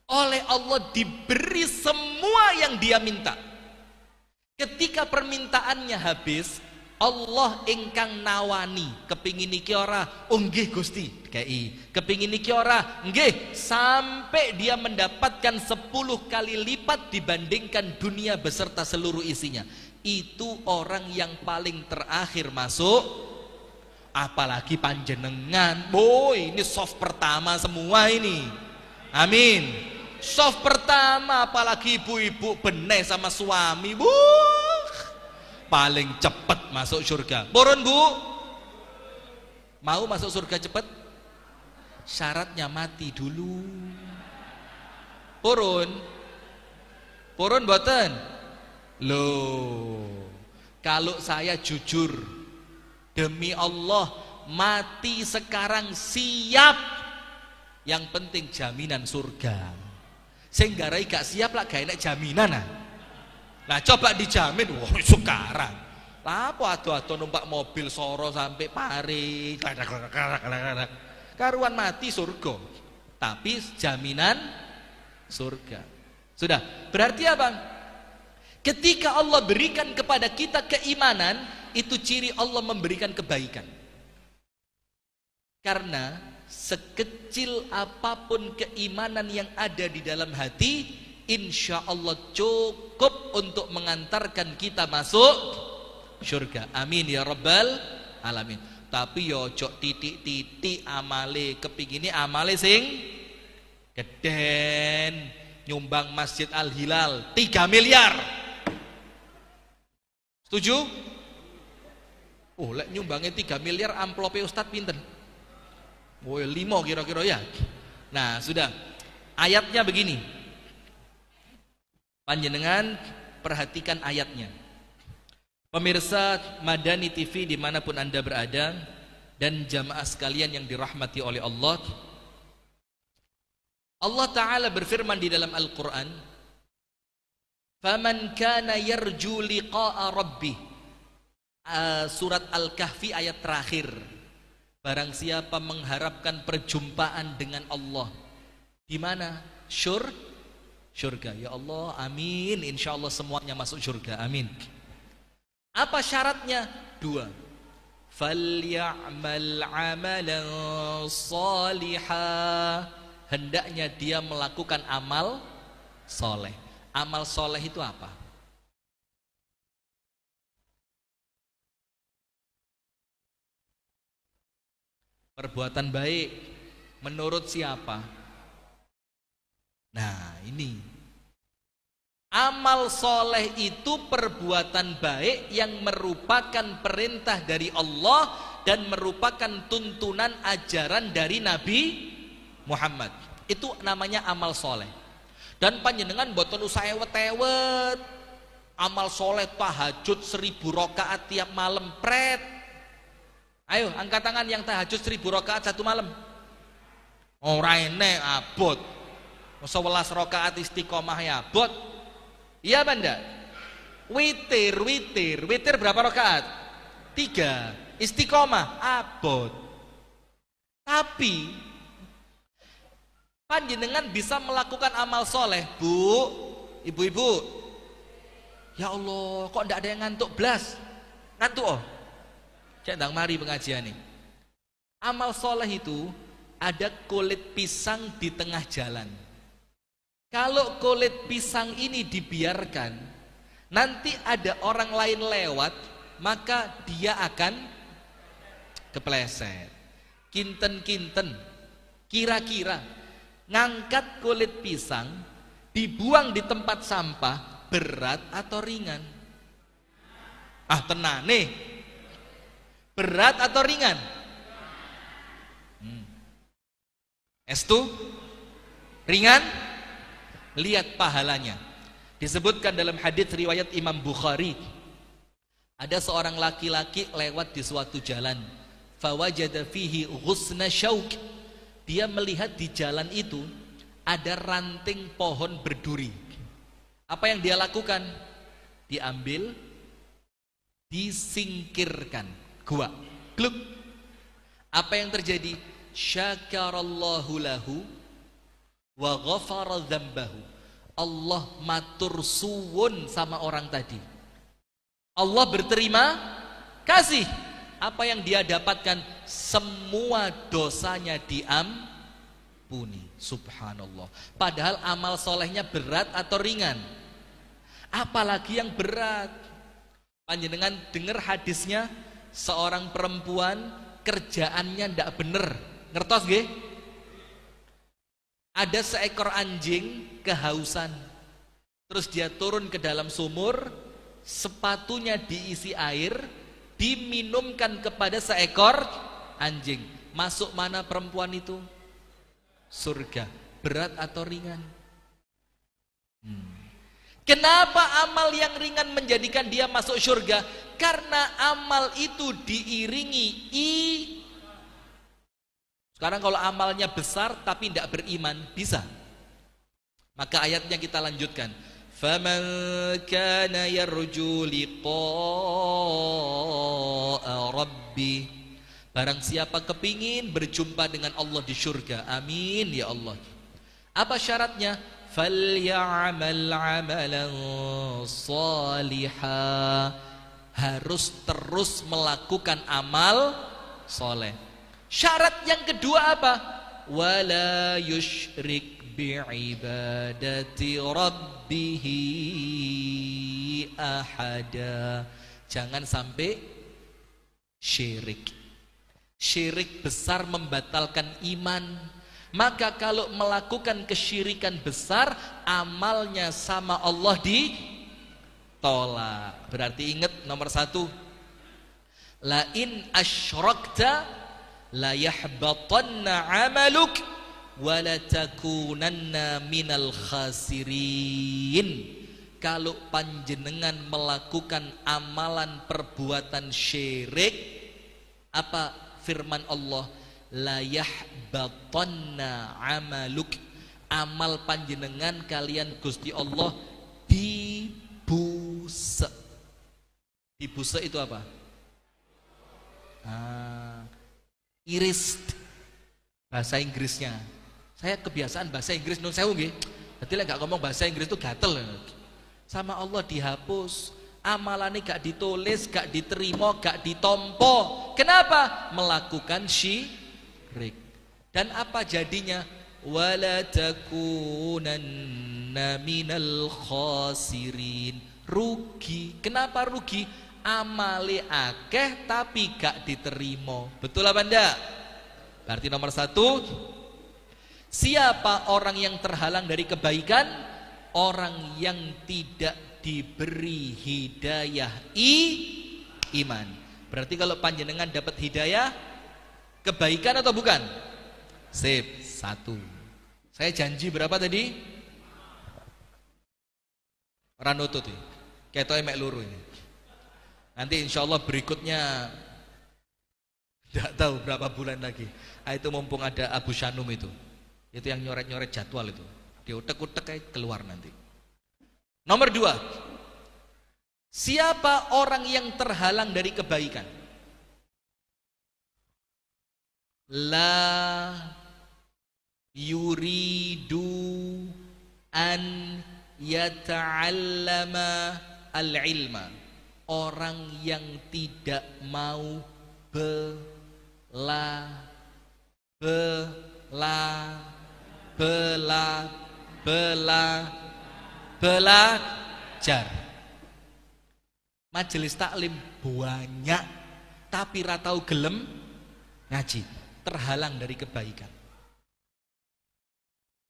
oleh Allah diberi semua yang dia minta. Ketika permintaannya habis, Allah ingkang nawani, kepingin niki ora, oh nggih Gusti, kei, kepingin niki ora, nggih, sampai dia mendapatkan 10 kali lipat dibandingkan dunia beserta seluruh isinya. Itu orang yang paling terakhir masuk. Apalagi panjenengan, boy, ini soft pertama semua ini. Amin. Soft pertama, apalagi ibu-ibu benih sama suami, paling cepat masuk surga. Purun Bu, mau masuk surga cepat? Syaratnya mati dulu. Purun, purun boten. Loh, kalau saya jujur, demi Allah, mati sekarang siap. Yang penting jaminan surga. Sing garai gak siap lah, gak enak jaminan. Nah coba dijamin, wah sekarang. Apa ado-ado numpak mobil soro sampai Paris, karuan mati surga, tapi jaminan surga. Sudah, berarti apa? Ketika Allah berikan kepada kita keimanan, itu ciri Allah memberikan kebaikan. Karena sekecil apapun keimanan yang ada di dalam hati, insya Allah cukup untuk mengantarkan kita masuk surga. Amin ya rabbal alamin. Tapi yo cok titik-titik amale kepingine amale sing geden, nyumbang Masjid Al Hilal 3 miliar. Setuju? Oh, lek nyumbangnya 3 miliar amplope Ustadz pinten? Oh, 5 kira-kira ya. Nah, sudah. Ayatnya begini. Panjenengan perhatikan ayatnya. Pemirsa Madani TV dimanapun Anda berada, dan jamaah sekalian yang dirahmati oleh Allah. Allah Ta'ala berfirman di dalam Al-Quran, "Faman kana yarju liqa'a rabbih." Surat Al-Kahfi ayat terakhir. Barang siapa mengharapkan perjumpaan dengan Allah, di mana? Surga. Ya Allah, amin. Insya Allah semuanya masuk surga, amin. Apa syaratnya? 2. Falya'mal 'amalan salihah. Hendaknya dia melakukan amal soleh. Amal soleh itu apa? Perbuatan baik menurut siapa? Nah, ini amal soleh itu perbuatan baik yang merupakan perintah dari Allah dan merupakan tuntunan ajaran dari Nabi Muhammad. Itu namanya amal soleh. Dan panjenengan boten usah ewet-ewet. Amal soleh tahajud 1000 rakaat tiap malam, pret. Ayo angkat tangan yang tahajud 1000 rakaat satu malam. Ora enek abot. 11 rakaat istiqomah ya abot. Iya banda. Witir berapa rakaat? 3. Istiqomah abot. Tapi panjenengan bisa melakukan amal soleh, Bu, ibu-ibu. Ya Allah, kok ndak ada yang ngantuk blas? Ngantuk oh. Cek ndang mari pengajian nih. Amal soleh itu ada kulit pisang di tengah jalan. Kalau kulit pisang ini dibiarkan, nanti ada orang lain lewat, maka dia akan kepleset. Kinten-kinten, kira-kira ngangkat kulit pisang dibuang di tempat sampah berat atau ringan? Ah tenang nih. Berat atau ringan? Estu? Ringan? Lihat pahalanya. Disebutkan dalam hadits riwayat Imam Bukhari, ada seorang laki-laki lewat di suatu jalan, fawajada fihi ghusna syauk. Dia melihat di jalan itu ada ranting pohon berduri. Apa yang dia lakukan? Diambil, disingkirkan. Gua, gluk. Apa yang terjadi? Syakarallahu lahu wa ghafara dzambahu. Allah matur suwun sama orang tadi. Allah berterima kasih. Apa yang dia dapatkan? Semua dosanya diampuni. Subhanallah. Padahal amal solehnya berat atau ringan? Apalagi yang berat. Panjenengan dengar hadisnya, seorang perempuan kerjaannya ndak bener, ngertos nggih? Ada seekor anjing kehausan, terus dia turun ke dalam sumur, sepatunya diisi air, diminumkan kepada seekor anjing. Masuk mana perempuan itu? Surga. Berat atau ringan? Kenapa amal yang ringan menjadikan dia masuk surga? Karena amal itu diiringi Sekarang kalau amalnya besar tapi tidak beriman, bisa. Maka ayatnya kita lanjutkan. Faman kana yarju liqa'a rabbi Barang siapa kepingin berjumpa dengan Allah di surga, amin ya Allah. Apa syaratnya? Falyamal amalan salihah, harus terus melakukan amal soleh. Syarat yang kedua apa? Wala yusyrik bi'ibadati rabbihi ahada, jangan sampai syirik. Syirik besar membatalkan iman. Maka kalau melakukan kesyirikan besar, amalnya sama Allah ditolak. Berarti ingat nomor satu, la in asyrakta la yahbatanna amaluk wa la takunanna minal khasirin. Kalau panjenengan melakukan amalan perbuatan syirik, apa firman Allah? La yahbatanna amaluk, amal panjenengan kalian Gusti Allah dibuse. Dibuse itu apa? Iris, bahasa Inggrisnya. Saya kebiasaan bahasa Inggris nun sewu nggih. Dadi lek gak ngomong bahasa Inggris itu gatel. Sama Allah dihapus. Amalannya gak ditulis, gak diterima, gak ditompo. Kenapa? Melakukan syirik. Dan apa jadinya? Wala takunanna minal khasirin. Rugi. Kenapa rugi? Amali akeh tapi gak diterima. Betul apa enggak? Berarti nomor satu, siapa orang yang terhalang dari kebaikan? Orang yang tidak diberi hidayah iman. Berarti kalau panjenengan dapat hidayah, kebaikan atau bukan? Sip, satu. Saya janji berapa tadi? Ranutut ini. Ketoke mek loro ini. Nanti insya Allah berikutnya tidak tahu berapa bulan lagi. Itu mumpung ada Abu Shanum itu yang nyoret-nyoret jadwal itu. Diutek-utek kayak keluar nanti. Nomor dua, siapa orang yang terhalang dari kebaikan? La yuridu an yata'allama al-ilma, orang yang tidak mau belajar. Majelis taklim banyak tapi ratau gelem ngaji, terhalang dari kebaikan.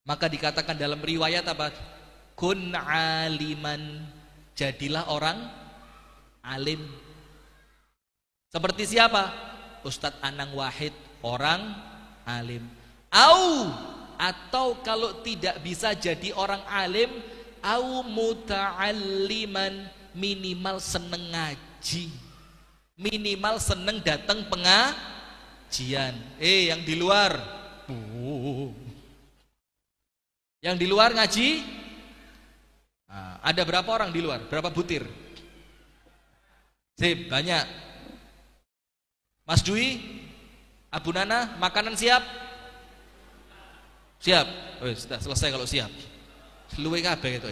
Maka dikatakan dalam riwayat apa? Kun aliman, jadilah orang alim. Seperti siapa? Ustadz Anang Wahid, orang alim. Atau kalau tidak bisa jadi orang alim, au muta'alliman, minimal seneng ngaji, minimal seneng datang pengajian. Yang di luar, yang di luar ngaji, ada berapa orang di luar? Berapa butir? Sip, banyak. Mas Dwi, Abu Nana, makanan siap? Siap. Sudah selesai kalau siap. Luwe kabeh itu.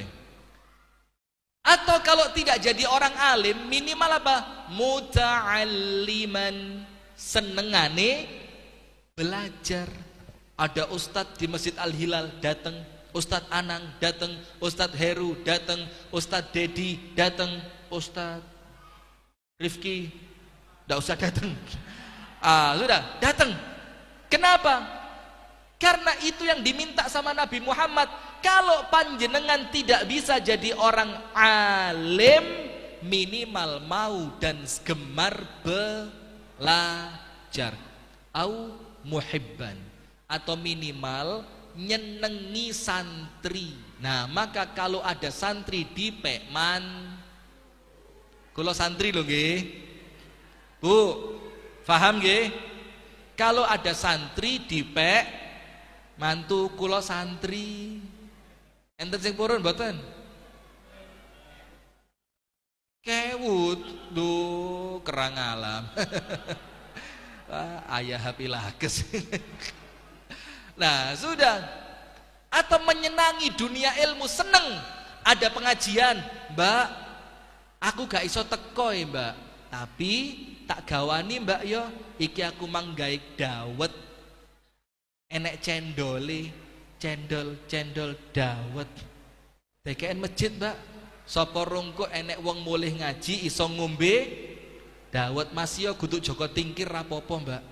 Atau kalau tidak jadi orang alim, minimal apa? Muta'alliman, senengane belajar. Ada ustadz di Masjid Al-Hilal datang, Ustadz Anang datang, Ustadz Heru datang, Ustadz Dedi datang, Ustadz Rifki enggak usah datang. Sudah datang. Kenapa? Karena itu yang diminta sama Nabi Muhammad. Kalau panjenengan tidak bisa jadi orang alim, minimal mau dan gemar belajar. Au muhibban, atau minimal nyenengi santri. Nah, maka kalau ada santri di Pekman, kalau santri loh nggih. Bu, paham nggih? Kalau ada santri di Pek mantu kula santri, enten sing purun mboten? Kewut, kerang alam. Ayah HP lakes. Nah, sudah. Atau menyenangi dunia ilmu, seneng ada pengajian, Mbak. Aku gak iso teko ya, Mbak. Tapi tak gawani, Mbak yo. Iki aku manggaik dawet. Enek cendole, cendol dawet. DKN masjid, Mbak. Sapa rungkuk enek wong mulih ngaji iso ngombe dawet. Mas yo kudu Joko Tingkir rapopo, Mbak.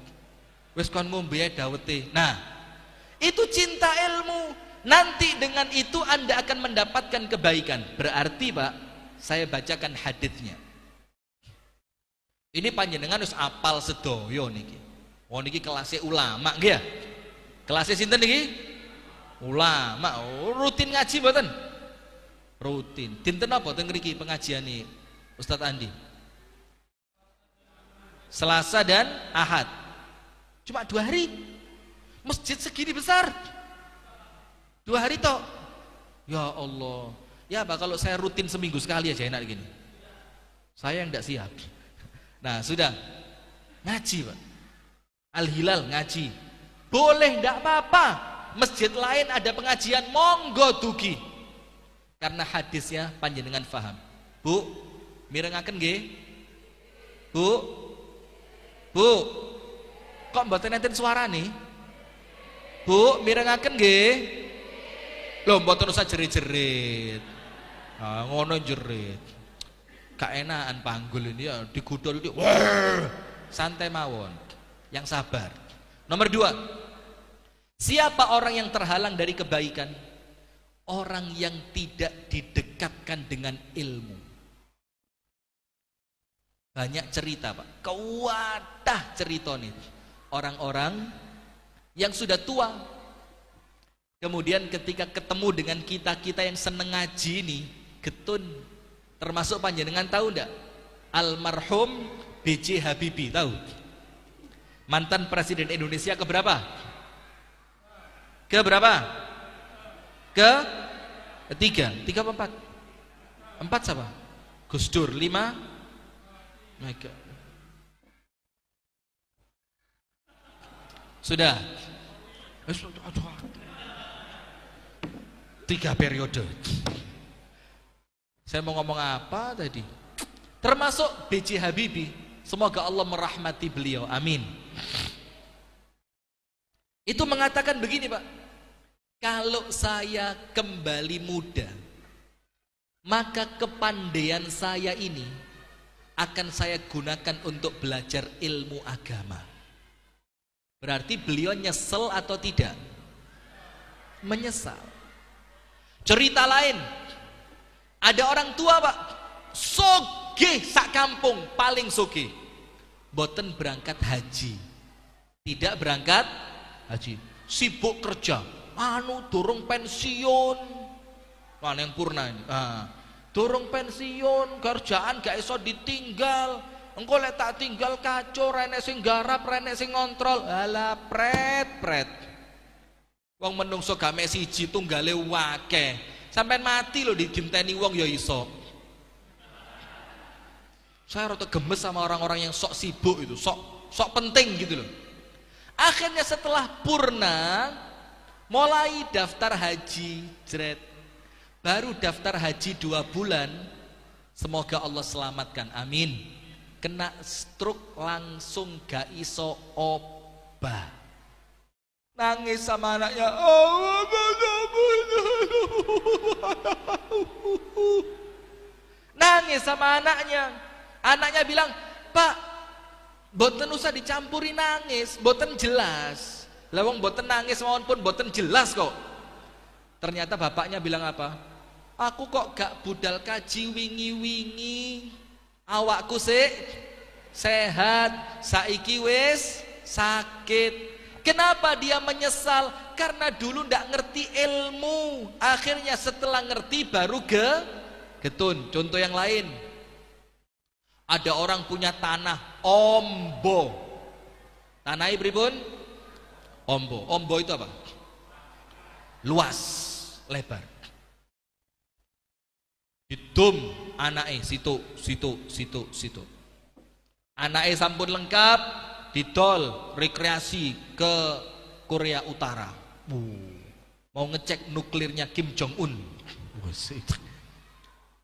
Wis kon ngombe dawete. Nah, itu cinta ilmu. Nanti dengan itu Anda akan mendapatkan kebaikan. Berarti Pak, saya bacakan haditsnya. Ini panjenengan harus apal sedoyo niki. Oh niki kelasnya ulama nggih ya? Kelasnya sinten niki? Ulama. Oh, rutin ngaji mboten? Rutin. Dinten apa teng mriki pengajiane Ustadz Andi? Selasa dan Ahad. Cuma 2 hari. Masjid segini besar. 2 hari toh. Ya Allah. Ya Pak, kalau saya rutin seminggu sekali aja enak gini. Saya yang tidak siap. Nah sudah. Ngaji Pak. Al-Hilal ngaji. Boleh tidak apa-apa. Masjid lain ada pengajian, monggo dugi. Karena hadisnya panjenengan faham. Bu, mirengaken nggih? Bu. Kok mboten enten suara nih? Bu, mirengaken nggih? Loh mboten usah jerit-jerit. Nah, ngono jerit. Gak enakan panggul ini ya digudul ini. Santai mawon. Yang sabar. Nomor 2. Siapa orang yang terhalang dari kebaikan? Orang yang tidak didekatkan dengan ilmu. Banyak cerita Pak. Kewadah cerita nih. Orang-orang yang sudah tua. Kemudian ketika ketemu dengan kita-kita yang seneng ngaji ini, getun. Termasuk panjenengan tahu enggak? Almarhum B.J. Habibie, tahu? Mantan Presiden Indonesia keberapa? Ketiga. 3 apa 4? 4 siapa? Gus Dur. 5 Mega. Sudah. 3 periode. Saya mau ngomong apa tadi? Termasuk B.J. Habibie. Semoga Allah merahmati beliau. Amin. Itu mengatakan begini Pak. Kalau saya kembali muda, maka kepandaian saya ini akan saya gunakan untuk belajar ilmu agama. Berarti beliau nyesel atau tidak? Menyesal. Cerita lain, ada orang tua Pak, sogeh sak kampung, paling sogeh, boten berangkat haji, tidak berangkat haji, sibuk kerja, durung pensiun, mana yang purna ini, durung pensiun, kerjaan gak iso ditinggal, engko lek tak tinggal kacau, rene sing garap, rene sing ngontrol, alah pret. Wong menungso gak mek siji tunggale wake. Sampai mati loh digenteni wong ya iso. Saya rada gemes sama orang-orang yang sok sibuk itu, sok penting gitu loh. Akhirnya setelah purna mulai daftar haji, jret. Baru daftar haji 2 bulan, semoga Allah selamatkan, amin. Kena stroke langsung gak iso obah. Nangis sama anaknya. Nangis sama anaknya. Anaknya bilang, Pak, boten usah dicampuri nangis, boten jelas. Lawang boten nangis maupun boten jelas kok. Ternyata bapaknya bilang apa? Aku kok gak budal kaji wingi-wingi. Awakku sehat, saiki wis sakit. Kenapa dia menyesal? Karena dulu ndak ngerti ilmu. Akhirnya setelah ngerti baru getun. Contoh yang lain. Ada orang punya tanah ombo. Tanah pripun? Ombo. Ombo itu apa? Luas, lebar. Didum anake situ. Anake sampun lengkap, didol rekreasi ke Korea Utara. Mau ngecek nuklirnya Kim Jong Un.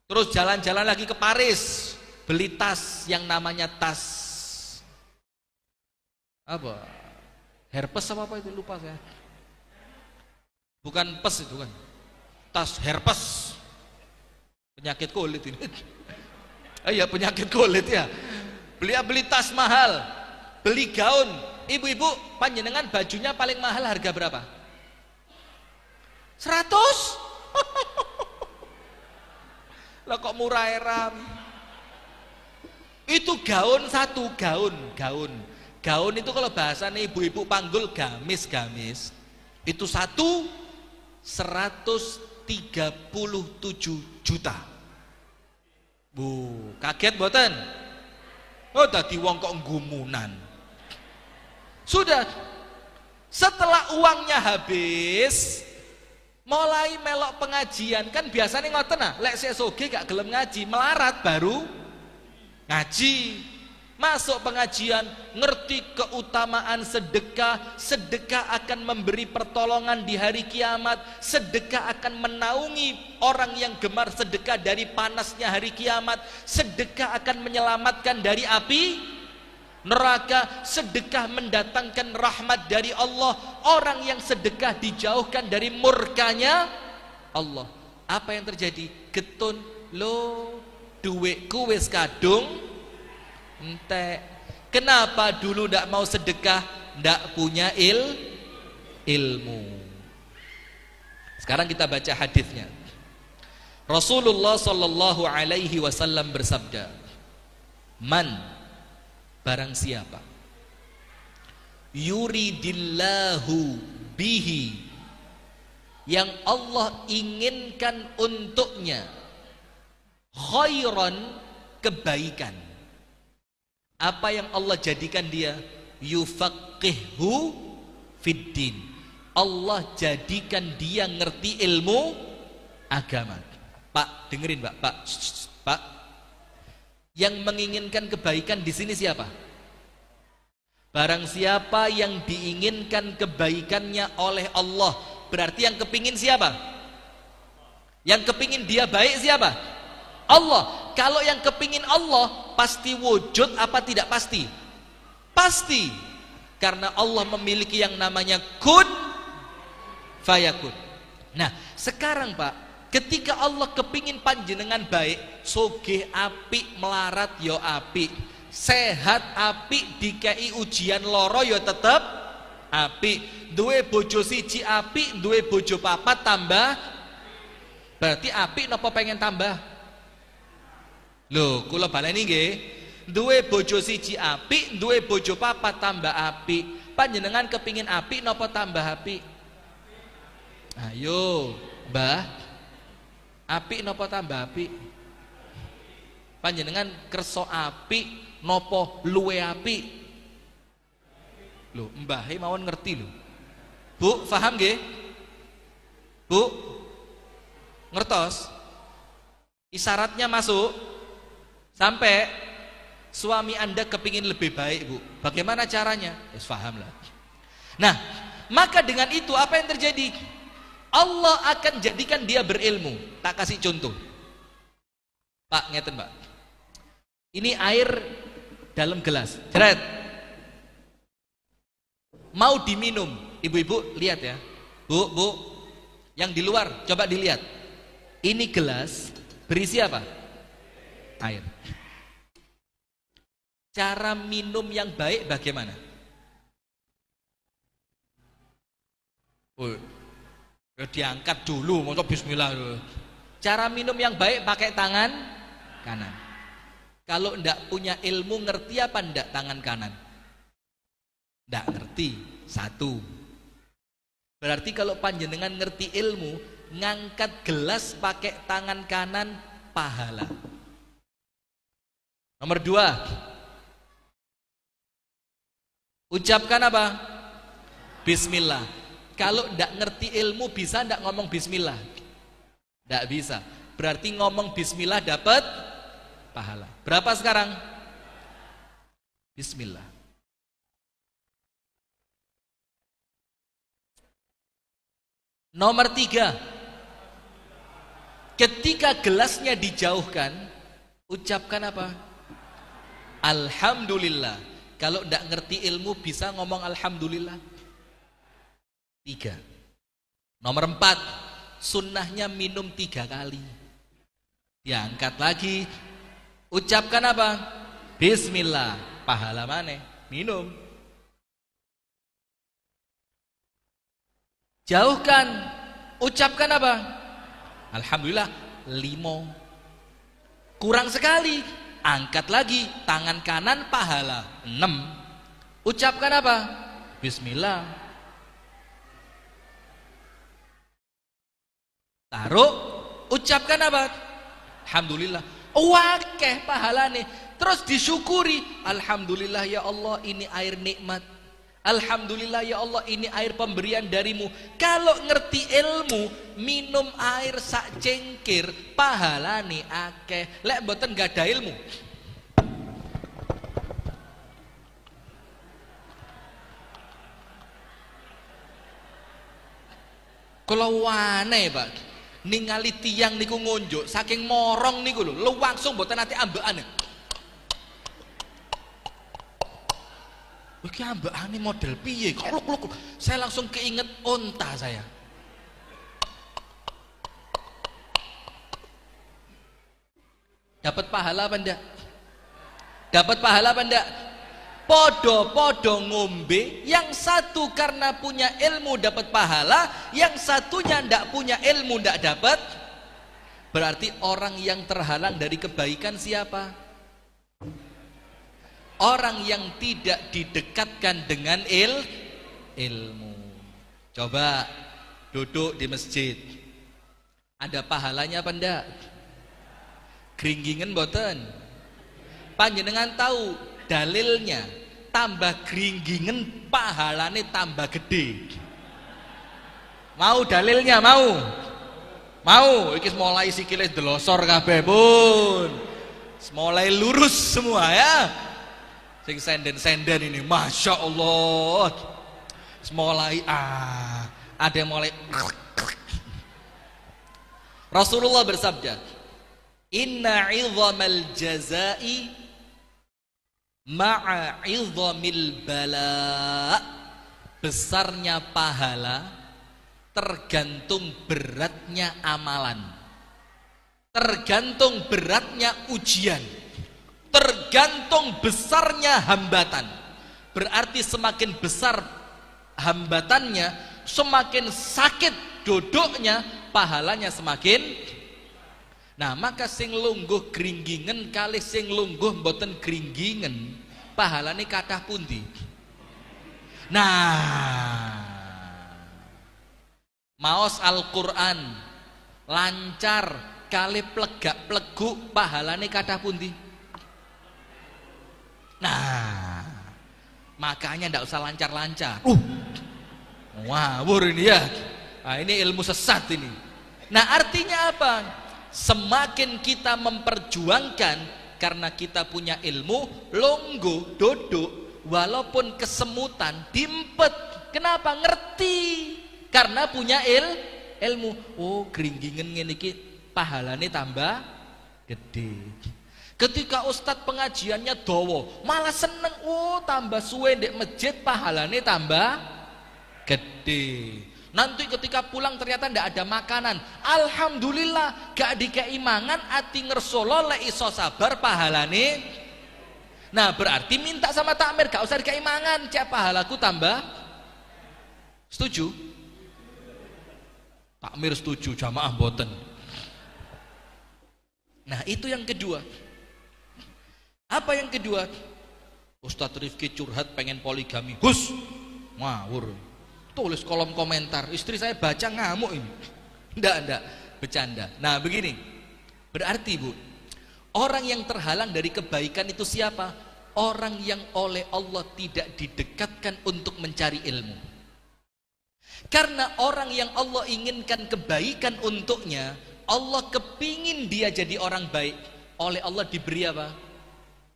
Terus jalan-jalan lagi ke Paris, beli tas yang namanya tas apa? Herpes apa itu lupa saya. Bukan pes itu kan. Tas herpes. Penyakit kulit ini. Iya penyakit kulit ya. Beli tas mahal, beli gaun. Ibu-ibu, panjenengan bajunya paling mahal harga berapa? 100? Lah kok murah eram? Itu gaun satu, gaun. Gaun itu kalau bahasanya ibu-ibu panggul gamis. Itu satu 137 juta. Bu, kaget mboten? Oh, tadi wong kok gumunan. Sudah, setelah uangnya habis, mulai melok pengajian. Kan biasanya ngoten nah, lek sesoge gak gelem ngaji, melarat baru ngaji. Masuk pengajian, ngerti keutamaan sedekah. Sedekah akan memberi pertolongan di hari kiamat. Sedekah akan menaungi orang yang gemar sedekah dari panasnya hari kiamat. Sedekah akan menyelamatkan dari api neraka. Sedekah mendatangkan rahmat dari Allah. Orang yang sedekah dijauhkan dari murkanya Allah. Apa yang terjadi? Getun lo duitku wis kadung entek. Kenapa dulu ndak mau sedekah? Ndak punya ilmu. Sekarang kita baca hadisnya. Rasulullah sallallahu alaihi wasallam bersabda, "Man, barang siapa yuridillahu bihi, yang Allah inginkan untuknya khairan, kebaikan. Apa yang Allah jadikan dia? Yufaqihhu fiddin. Allah jadikan dia ngerti ilmu agama. Pak, dengerin Pak. Pak. Yang menginginkan kebaikan di sini siapa? Barang siapa yang diinginkan kebaikannya oleh Allah, berarti yang kepingin siapa? Yang kepingin dia baik siapa? Allah. Kalau yang kepingin Allah, pasti wujud apa tidak pasti? Pasti. Karena Allah memiliki yang namanya kun fayakun. Nah, sekarang Pak, ketika Allah kepingin panjenengan baik, sogeh apik, melarat yo apik, sehat apik, dikei ujian loro yo tetep apik, duwe bojo siji apik, duwe bojo papat tambah, berarti apik napa pengen tambah? Loh, kula baleni nggih. Duwe bojo siji apik, duwe bojo papat tambah apik. Panjenengan kepingin apik napa tambah apik? Ayo, Mbah. Apik napa tambah apik? Panjenengan kersa apik napa luwe apik? Loh, mbahe mawon ngerti lho. Bu, paham nggih? Bu, ngertos? Isyaratnya masuk. Sampai suami Anda kepingin lebih baik, Bu. Bagaimana caranya? Ya, paham lah. Nah, maka dengan itu apa yang terjadi? Allah akan jadikan dia berilmu. Tak kasih contoh. Pak, ngeten Pak. Ini air dalam gelas. Jeret. Mau diminum. Ibu-ibu lihat ya. Bu, yang di luar coba dilihat. Ini gelas berisi apa? Air. Cara minum yang baik bagaimana? Oh, ya diangkat dulu, masa bismillah dulu. Cara minum yang baik pakai tangan kanan. Kalau ndak punya ilmu, ngerti apa ndak tangan kanan? Ndak ngerti. Satu. Berarti kalau panjenengan ngerti ilmu, ngangkat gelas pakai tangan kanan pahala. Nomor 2, ucapkan apa? Bismillah. Kalau ndak ngerti ilmu, bisa ndak ngomong bismillah? Ndak bisa. Berarti ngomong bismillah dapat pahala. Berapa sekarang? Bismillah. Nomor 3, ketika gelasnya dijauhkan, ucapkan apa? Alhamdulillah. Kalau tidak ngerti ilmu bisa ngomong alhamdulillah. 3. Nomor 4, sunnahnya minum 3 kali. Diangkat lagi, ucapkan apa? Bismillah. Pahala mana? Minum. Jauhkan, ucapkan apa? Alhamdulillah. 5. Kurang sekali, angkat lagi, tangan kanan pahala. 6. Ucapkan apa? Bismillah. Taruh, ucapkan apa? Alhamdulillah. Wakeh pahalane. Terus disyukuri. Alhamdulillah ya Allah, ini air nikmat. Alhamdulillah ya Allah, ini air pemberian darimu. Kalau ngerti ilmu, minum air sak cengkir, pahalane akeh. Lek mboten gak ada ilmu, kalau wane Pak, ningali tiang niku ngunjuk, saking morong niku lho, langsung mboten nate ambekane. Iki ambekane model piye? Kluk. Saya langsung keinget onta saya. Dapat pahala apa ndak? Dapat pahala apa ndak? Podo-podo ngombe, yang satu karena punya ilmu dapat pahala, yang satunya ndak punya ilmu ndak dapat. Berarti orang yang terhalang dari kebaikan siapa? Orang yang tidak didekatkan dengan ilmu. Coba duduk di masjid, ada pahalanya apa ndak? Gringgingen mboten? Panjenengan tahu dalilnya, tambah gringgingen pahalane tambah gede. Mau dalilnya? Mau iki mulai sikile delosor kabeh pun, mulai lurus semua ya. Sing senden-senden ini, masya Allah, mulai ada yang mulai. Rasulullah bersabda, inna 'idhamal jazai ma'a 'idhamil bala. Besarnya pahala tergantung beratnya amalan, tergantung beratnya ujian, tergantung besarnya hambatan. Berarti semakin besar hambatannya, semakin sakit duduknya, pahalanya semakin. Nah, maka sing lungguh gringgingen kali sing lungguh mboten gringgingen, pahalane kathah pundi? Nah, maos Al-Qur'an lancar kali plegak pleguk, pahalane kathah pundi? Nah, makanya ndak usah lancar-lancar. Ngawur ini ya. Nah, ini ilmu sesat ini. Nah, artinya apa? Semakin kita memperjuangkan karena kita punya ilmu, longgo, duduk, walaupun kesemutan, dimpet. Kenapa? Ngerti. Karena punya ilmu. Oh, gringgingen ngene iki pahalane tambah gede. Ketika ustadz pengajiannya dawa, malah seneng. Oh, tambah suwe ndek masjid, pahalane tambah gede. Nanti ketika pulang ternyata ndak ada makanan, alhamdulillah gak dikei mangan, ati ngersolo lek iso sabar pahalane. Nah, berarti minta sama takmir gak usah dikei mangan, cek pahalaku tambah. Setuju? Takmir setuju, jamaah boten. Nah, itu yang kedua. Apa yang kedua? Ustadz Rifki curhat pengen poligami. Hus, ngawur. Tulis kolom komentar, istri saya baca ngamuk ini. Ndak, bercanda. Nah, begini. Berarti Bu, orang yang terhalang dari kebaikan itu siapa? Orang yang oleh Allah tidak didekatkan untuk mencari ilmu. Karena orang yang Allah inginkan kebaikan untuknya, Allah kepingin dia jadi orang baik, oleh Allah diberi apa?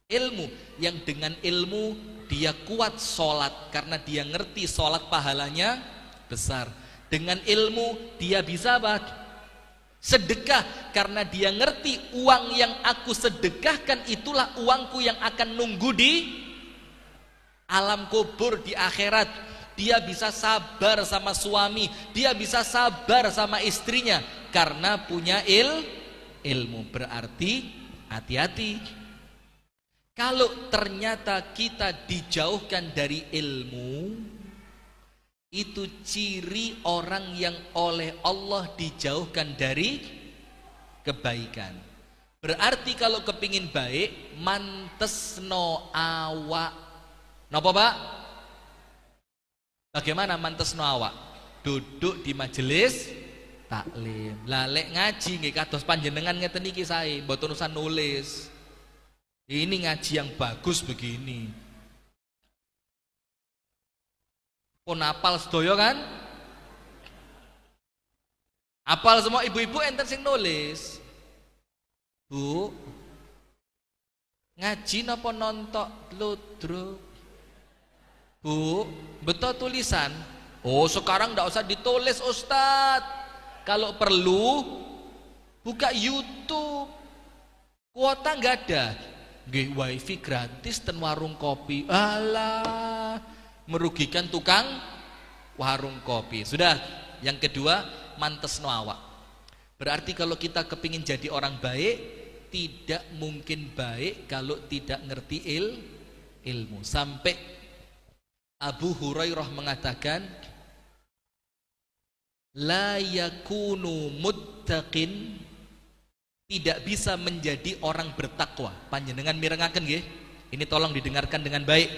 Ilmu. Yang dengan ilmu dia kuat sholat, karena dia ngerti sholat pahalanya besar. Dengan ilmu dia bisa apa? Sedekah, karena dia ngerti uang yang aku sedekahkan itulah uangku yang akan nunggu di alam kubur, di akhirat. Dia bisa sabar sama suami, dia bisa sabar sama istrinya karena punya ilmu. Berarti hati-hati. Kalau ternyata kita dijauhkan dari ilmu, itu ciri orang yang oleh Allah dijauhkan dari kebaikan. Berarti kalau kepingin baik, mantesno awak. Napa Pak? Bagaimana mantesno awak? Duduk di majelis taklim. Lalek ngaji nggih kados panjenengan ngeten iki sae, mboten usah nulis. Ini ngaji yang bagus begini. Pun apal sedaya kan? Apal semua ibu-ibu enten sing nulis. Bu, ngaji napa nontok ludruk? Bu, betul tulisan. Oh, sekarang enggak usah ditulis Ustadz. Kalau perlu buka YouTube. Kuota enggak ada. Nggih, wifi gratis ten warung kopi. Alah, merugikan tukang warung kopi. Sudah. Yang kedua, mantesno awak. Berarti kalau kita kepingin jadi orang baik, tidak mungkin baik kalau tidak ngerti ilmu. Sampai Abu Hurairah mengatakan, la yakunu muttaqin, tidak bisa menjadi orang bertakwa. Panjenengan mirengaken nggih. Ini tolong didengarkan dengan baik.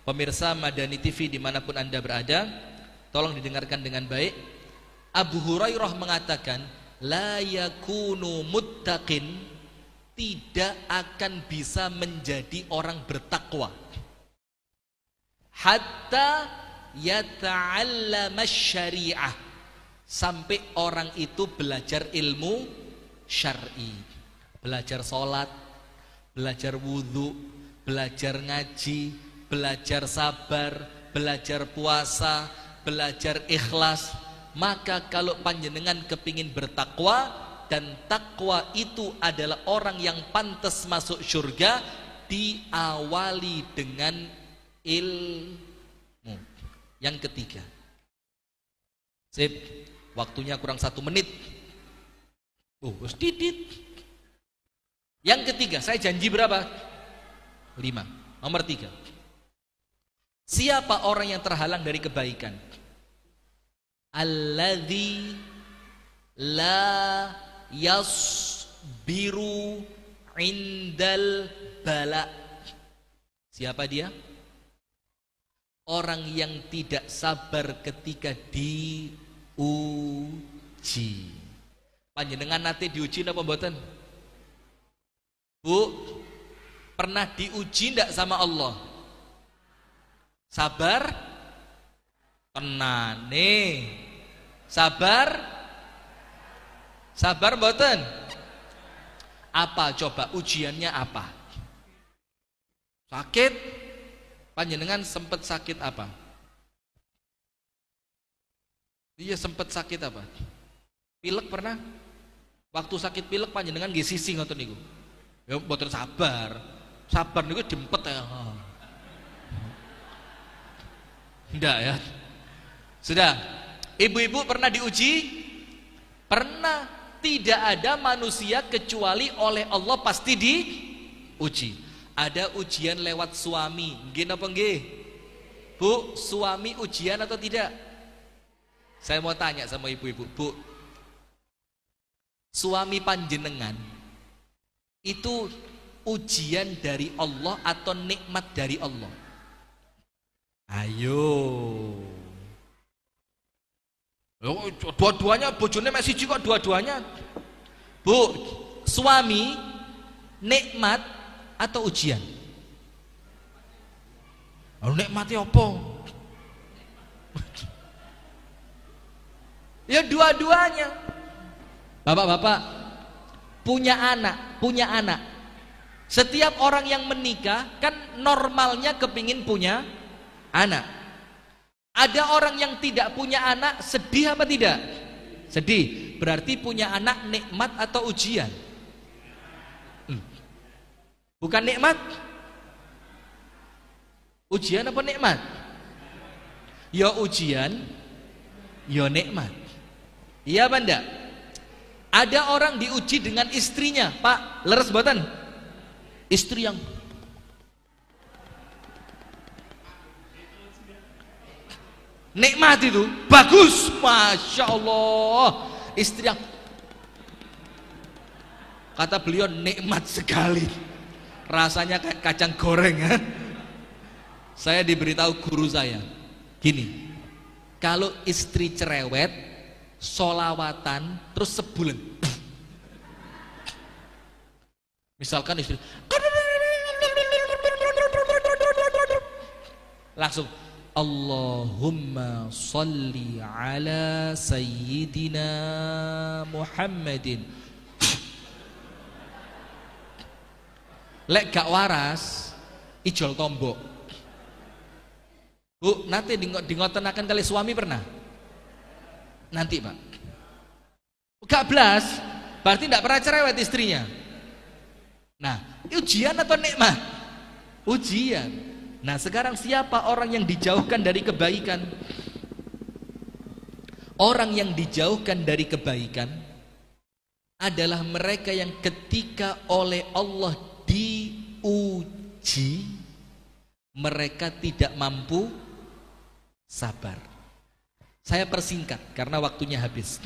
Pemirsa Madani TV dimanapun Anda berada, tolong didengarkan dengan baik. Abu Hurairah mengatakan, la yakunu muttaqin, tidak akan bisa menjadi orang bertakwa hatta yata'allama syariah, sampai orang itu belajar ilmu syar'i, belajar sholat, belajar wudhu, belajar ngaji, belajar sabar, belajar puasa, belajar ikhlas. Maka kalau panjenengan kepingin bertakwa, dan takwa itu adalah orang yang pantas masuk surga, diawali dengan ilmu. Yang ketiga, sip, waktunya kurang 1 menit. Titit. Yang ketiga, saya janji berapa? 5. Nomor 3. Siapa orang yang terhalang dari kebaikan? Alladzi la yasbiru indal bala. Siapa dia? Orang yang tidak sabar ketika diuji. Panjenengan nate diuji napa mboten? Bu, pernah diuji ndak sama Allah? Sabar? Tenane. Sabar? Sabar mboten? Apa coba ujiannya apa? Sakit? Panjenengan sempat sakit apa? Iya, sempat sakit apa? Pilek pernah? Waktu sakit pilek panjenengan nggih sisi ngoten niku. Ya mboten sabar. Sabar niku dempet ya. Ndak ya. Sudah. Ibu-ibu pernah diuji? Pernah. Tidak ada manusia kecuali oleh Allah pasti diuji. Ada ujian lewat suami, nggih napa nggih? Bu, suami ujian atau tidak? Saya mau tanya sama ibu-ibu, Bu, suami panjenengan itu ujian dari Allah atau nikmat dari Allah? Ayo. Dua-duanya, bojone mek siji kok dua-duanya. Bu, suami nikmat atau ujian? Lalu nikmatnya apa? Ya dua-duanya. Bapak-bapak punya anak. Setiap orang yang menikah kan normalnya kepingin punya anak. Ada orang yang tidak punya anak, sedih apa tidak? Sedih. Berarti punya anak nikmat atau ujian? Bukan nikmat? Ujian apa nikmat? Ya ujian, ya nikmat. Iya apa enggak? Ada orang diuji dengan istrinya, Pak, leres boten? Istri yang nikmat itu, bagus, Masya Allah. Istri yang kata beliau nikmat sekali, rasanya kayak kacang goreng ya. Saya diberitahu guru saya gini, kalau istri cerewet solawatan terus sebulan, misalkan istri langsung Allahumma salli ala sayyidina Muhammadin, lek gak waras ijol tombok. Bu, nanti dingotenakan kali suami pernah? Nanti Pak. Gak belas, berarti tidak pernah cerewet istrinya. Nah, ujian atau nikmat? Ujian. Nah, sekarang siapa orang yang dijauhkan dari kebaikan? Orang yang dijauhkan dari kebaikan adalah mereka yang ketika oleh Allah diuji, mereka tidak mampu sabar. Saya persingkat karena waktunya habis.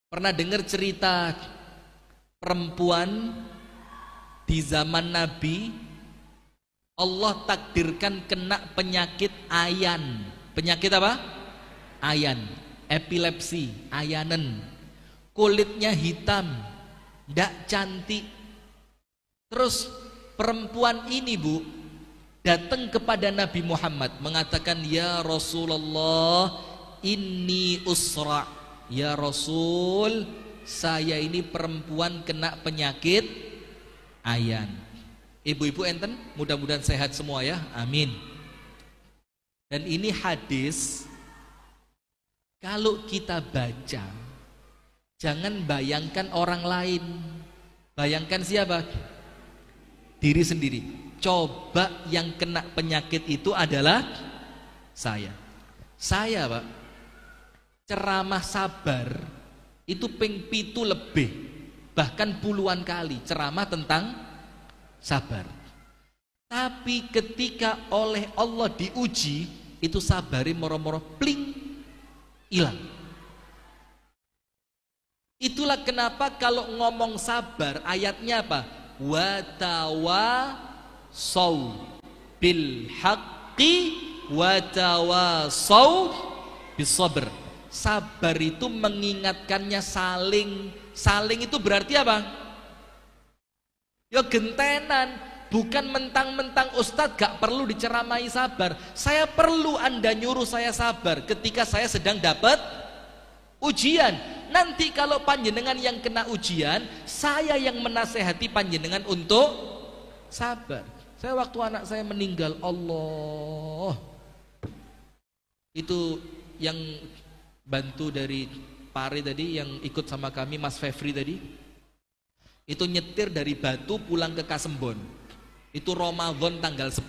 Pernah dengar cerita perempuan di zaman Nabi? Allah takdirkan kena penyakit ayan. Penyakit apa? Ayan, epilepsi, ayanen. Kulitnya hitam, ndak cantik. Terus perempuan ini, Bu, datang kepada Nabi Muhammad mengatakan, "Ya Rasulullah, inni usra." Ya Rasul, saya ini perempuan kena penyakit ayan. Ibu-ibu enten, mudah-mudahan sehat semua ya, amin. Dan ini hadis, kalau kita baca, jangan bayangkan orang lain, bayangkan siapa? Diri sendiri. Coba yang kena penyakit itu adalah saya. Saya, Pak, ceramah sabar itu ping 7 lebih, bahkan puluhan kali ceramah tentang sabar. Tapi ketika oleh Allah diuji, itu sabari moro-moro pling hilang. Itulah kenapa kalau ngomong sabar ayatnya apa? Wa tawasau bil haqqi wa tawasau bis sabr. Sabar itu mengingatkannya saling. Saling itu berarti apa? Ya gentenan, bukan mentang-mentang Ustadz gak perlu diceramai sabar. Saya perlu Anda nyuruh saya sabar ketika saya sedang dapat ujian. Nanti kalau panjenengan yang kena ujian, saya yang menasehati panjenengan untuk sabar. Saya waktu anak saya meninggal, Allah, itu yang bantu dari Pare tadi, yang ikut sama kami, Mas Fevri tadi, itu nyetir dari Batu pulang ke Kasembon. Itu Ramadan tanggal 10,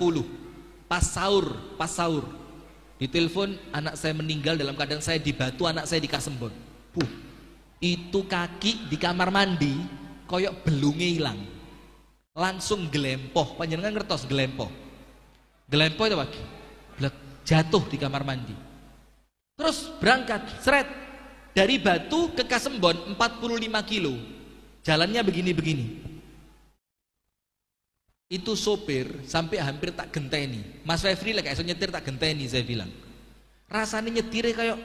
pas sahur ditelepon anak saya meninggal dalam keadaan saya di Batu, anak saya di Kasembon. Itu kaki di kamar mandi koyok belungnya hilang, langsung gelempoh. Panjenengan ngertos gelempoh? Gelempoh itu Pak, jatuh di kamar mandi. Terus berangkat seret dari Batu ke Kasembon 45 kilo, jalannya begini-begini. Itu sopir sampai hampir tak genteni. Mas Fevri lah kayak nyetir tak genteni, saya bilang. Rasanya nyetirnya kayak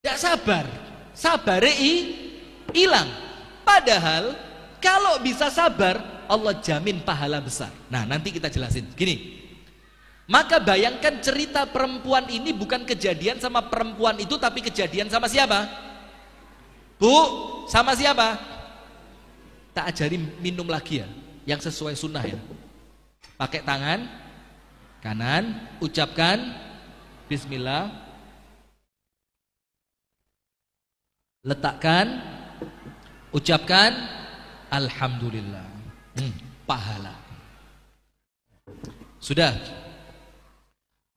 tidak sabar. Sabarnya hilang. Padahal kalau bisa sabar, Allah jamin pahala besar. Nah, nanti kita jelasin. Gini. Maka bayangkan cerita perempuan ini bukan kejadian sama perempuan itu, tapi kejadian sama siapa? Bu, sama siapa? Tak ajari minum lagi ya, yang sesuai sunnah ya. Pakai tangan kanan, ucapkan bismillah. Letakkan, ucapkan alhamdulillah. Pahala. Sudah.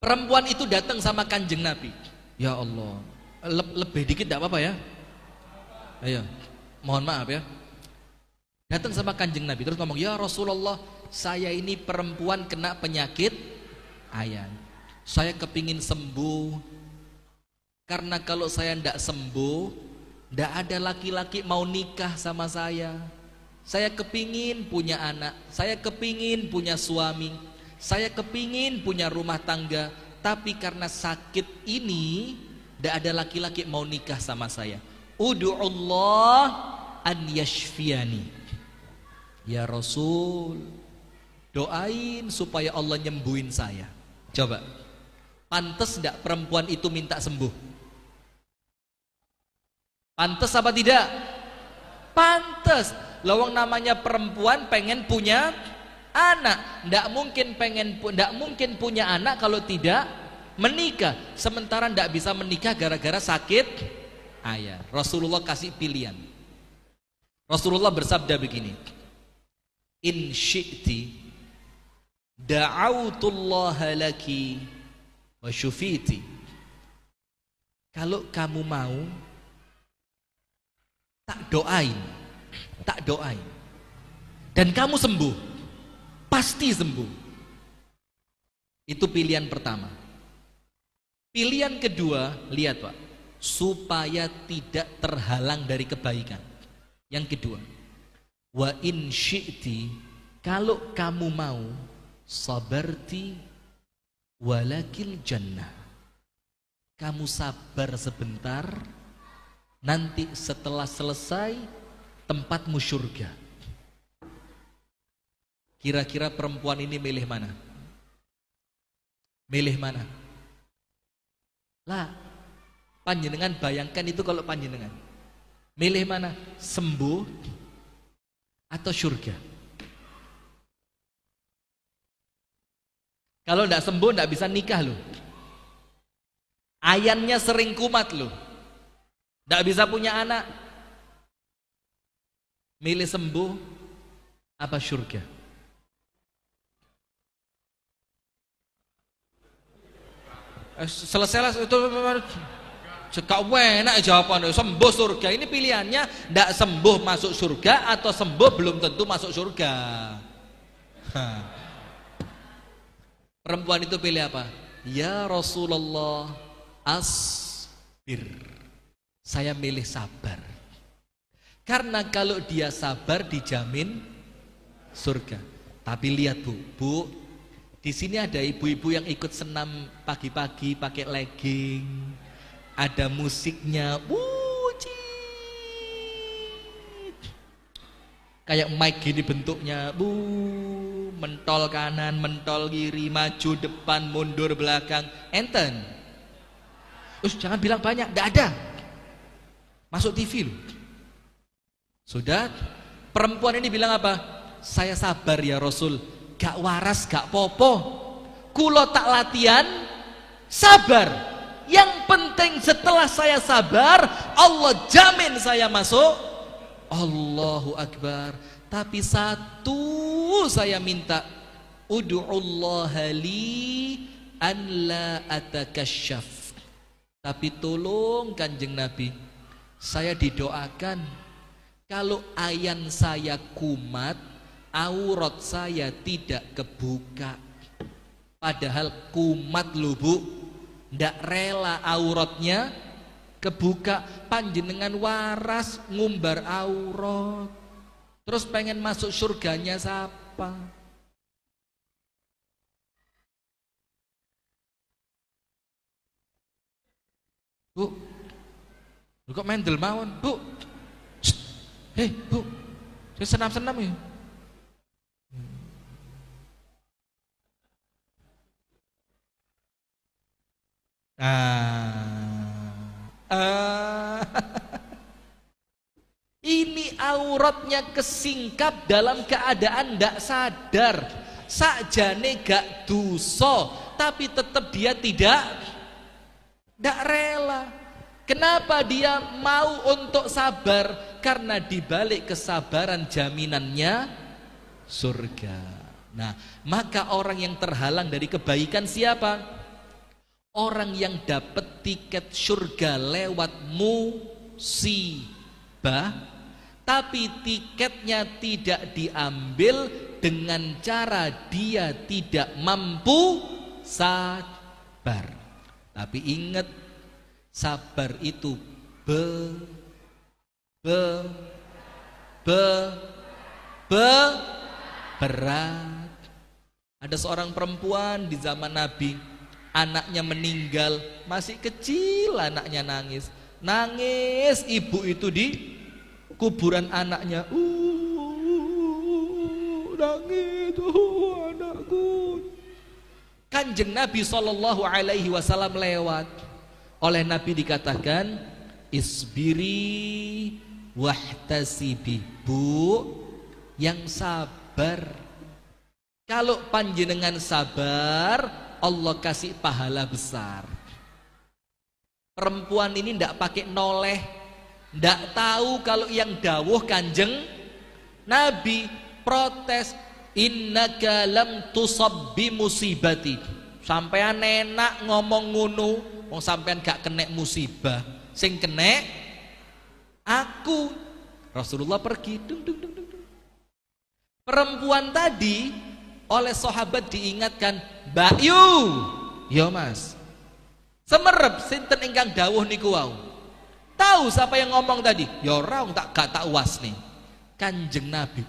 Perempuan itu datang sama Kanjeng Nabi. Ya Allah, lebih dikit tidak apa-apa ya. Ayo, mohon maaf ya. Datang sama Kanjeng Nabi terus ngomong, ya Rasulullah, saya ini perempuan kena penyakit ayan. Saya kepingin sembuh. Karena kalau saya tidak sembuh, tidak ada laki-laki mau nikah sama saya. Saya kepingin punya anak, saya kepingin punya suami, saya kepingin punya rumah tangga. Tapi karena sakit ini, tidak ada laki-laki mau nikah sama saya. Udu'ullah an yashfiyani. Ya Rasul, doain supaya Allah nyembuhin saya. Coba, pantas tidak perempuan itu minta sembuh? Pantas apa tidak? Pantas. Lawang namanya perempuan pengen punya anak. Tidak mungkin punya anak kalau tidak menikah. Sementara tidak bisa menikah gara-gara sakit ayah. Rasulullah kasih pilihan. Rasulullah bersabda begini, in syi'ti da'autullaha laki wa syufiti. Kalau kamu mau, tak doain dan kamu sembuh, pasti sembuh. Itu pilihan pertama. Pilihan kedua, lihat Pak, supaya tidak terhalang dari kebaikan. Yang kedua, wa in syi'ti, kalau kamu mau, sabarti walakil jannah, kamu sabar sebentar, nanti setelah selesai tempatmu surga. Kira-kira perempuan ini milih mana? Milih mana? Lah, panjenengan bayangkan itu kalau panjenengan milih mana? Sembuh atau surga? Kalau tidak sembuh tidak bisa nikah loh. Ayannya sering kumat loh. Tidak bisa punya anak. Milih sembuh apa surga? Selesai itu cekak enak jawaban, sembuh surga. Ini pilihannya, tidak sembuh masuk surga atau sembuh belum tentu masuk surga. Perempuan itu pilih apa? Ya Rasulullah, asbir. Saya milih sabar. Karena kalau dia sabar dijamin surga. Tapi lihat Bu, di sini ada ibu-ibu yang ikut senam pagi-pagi pakai legging, ada musiknya, kayak mic gini bentuknya, mentol kanan, mentol kiri, maju depan, mundur belakang, enten. Jangan bilang banyak, tidak ada. Masuk TV loh. Sudah, perempuan ini bilang apa? Saya sabar ya Rasul, gak waras gak popo, kulo tak latihan, sabar. Yang penting setelah saya sabar, Allah jamin saya masuk. Allahu Akbar. Tapi satu saya minta, ud'ullaha li an la atakasyaf. Tapi tolong Kanjeng Nabi, saya didoakan kalau ayan saya kumat, aurat saya tidak kebuka. Padahal kumat lho Bu, ndak rela auratnya kebuka. Panjenengan waras ngumbar aurat, terus pengen masuk surganya siapa? Bu, kok mendel mawon Bu? Hei Bu, saya senam-senam ya. Ini auratnya kesingkap dalam keadaan tidak sadar. sakjane gak dosa, tapi tetap dia tidak rela. Kenapa dia mau untuk sabar? Karena dibalik kesabaran jaminannya surga. Nah, maka orang yang terhalang dari kebaikan siapa? Orang yang dapat tiket surga lewat musibah, tapi tiketnya tidak diambil dengan cara dia tidak mampu sabar. Tapi ingat, sabar itu berat. Ada seorang perempuan di zaman Nabi, anaknya meninggal, masih kecil anaknya nangis. Nangis ibu itu di kuburan anaknya. Nangis anakku. Kanjeng Nabi SAW lewat. Oleh Nabi dikatakan, isbiri wahtasibi, bu, yang sabar. Kalau panjenengan sabar, Allah kasih pahala besar. Perempuan ini ndak pakai noleh, ndak tahu kalau yang dawuh Kanjeng Nabi, protes, innaka lam tusab bi musibati. Sampean enak ngomong ngono, wong sampean gak kena musibah, sing kena aku. Rasulullah pergi. Perempuan tadi oleh sahabat diingatkan, Mbak Yu, ya Mas, semerep sinten ingkang dawuh niku wau. Tahu siapa yang ngomong tadi? Ya ora, gak tak uas nih. Kanjeng Nabi.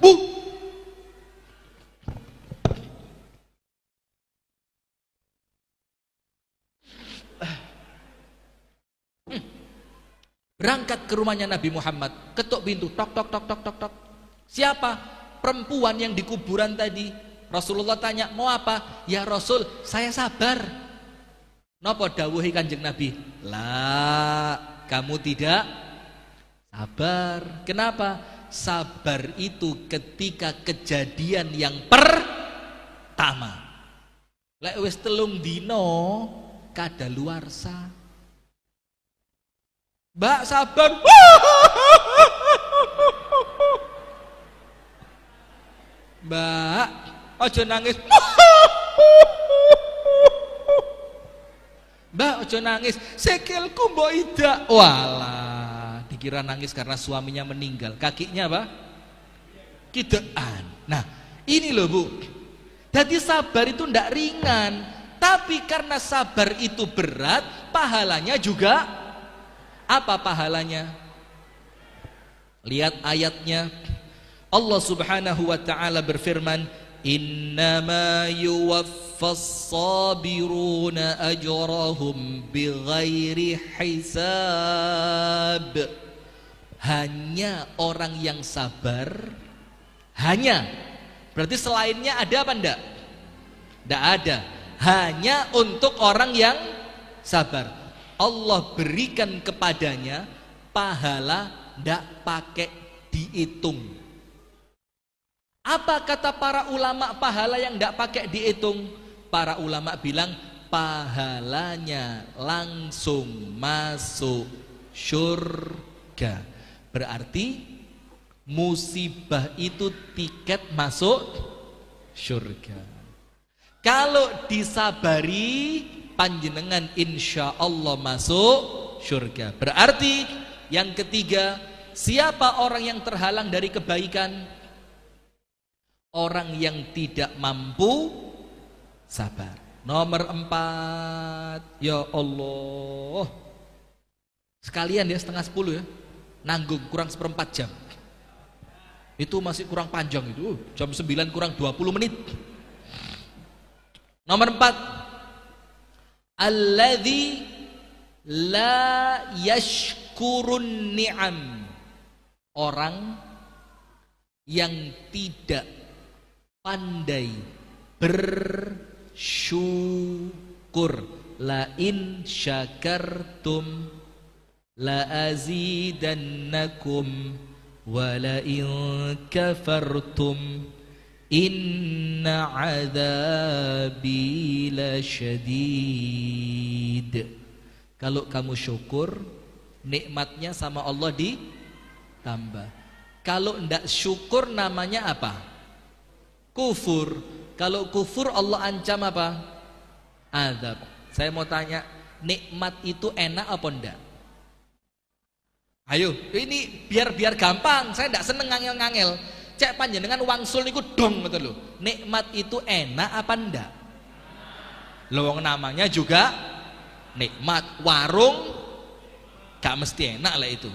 Berangkat ke rumahnya Nabi Muhammad, ketuk pintu, tok tok tok tok tok tok. Siapa? Perempuan yang di kuburan tadi. Rasulullah tanya, mau apa? Ya Rasul, saya sabar. Napa dawuhi Kanjeng Nabi? Lah, kamu tidak sabar. Kenapa? Sabar itu ketika kejadian yang pertama. Lek wis telung dino kadaluarsa. Mbak sabar. Mbak, ojo nangis. Mbak, ojo nangis. Sikilku mbok idak. Walah, dikira nangis karena suaminya meninggal. Kakinya apa? Kidaan. Nah, ini loh Bu. Jadi sabar itu ndak ringan, tapi karena sabar itu berat, pahalanya juga apa pahalanya? Lihat ayatnya. Allah Subhanahu wa taala berfirman, innama yuwaffas sabiruna ajrahum bighairi hisab. Hanya orang yang sabar, hanya, berarti selainnya ada apa enggak? Enggak ada. Hanya untuk orang yang sabar, Allah berikan kepadanya pahala enggak pakai dihitung. Apa kata para ulama pahala yang tidak pakai dihitung? Para ulama bilang pahalanya langsung masuk surga. Berarti musibah itu tiket masuk surga. Kalau disabari, panjenengan insya Allah masuk surga. Berarti yang ketiga, siapa orang yang terhalang dari kebaikan? Orang yang tidak mampu sabar. Nomor 4, ya Allah, sekalian ya, 9:30 ya, nanggung kurang 1/4 jam. Itu masih kurang panjang itu. Jam 9 kurang 20 menit. Nomor 4, alladzi la yashkurun ni'am. Orang yang tidak pandai bersyukur. La in syakartum la azidannakum wa la in kafartum Inna adzabi lasyadid. Kalau kamu syukur, nikmatnya sama Allah ditambah. Kalau ndak syukur namanya apa? Kufur. Kalau kufur Allah ancam apa? Azab. Saya mau tanya, nikmat itu enak apa ndak? Ayo, ini biar gampang. Saya ndak seneng ngangel-ngangel. Cek panjenengan wangsul niku dong gitu loh. Nikmat itu enak apa ndak? Lowong namanya juga nikmat. Warung gak mesti enak lah itu.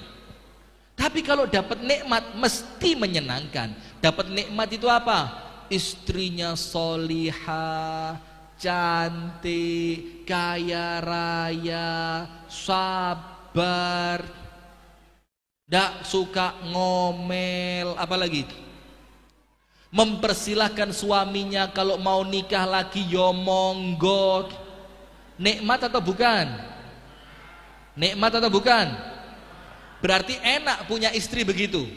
Tapi kalau dapat nikmat mesti menyenangkan. Dapat nikmat itu apa? Istrinya solihah, cantik, kaya raya, sabar, ndak suka ngomel, apalagi mempersilahkan suaminya kalau mau nikah lagi yo monggo. Nikmat atau bukan? Nikmat atau bukan? Berarti enak punya istri begitu.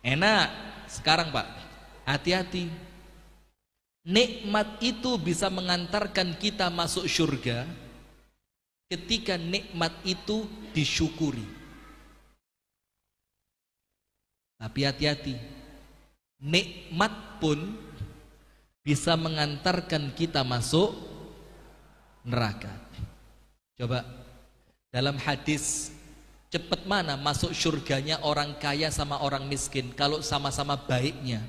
Enak. Sekarang Pak, hati-hati. Nikmat itu bisa mengantarkan kita masuk surga ketika nikmat itu disyukuri. Tapi hati-hati, nikmat pun bisa mengantarkan kita masuk neraka. Coba dalam hadis, cepat mana masuk surganya orang kaya sama orang miskin kalau sama-sama baiknya?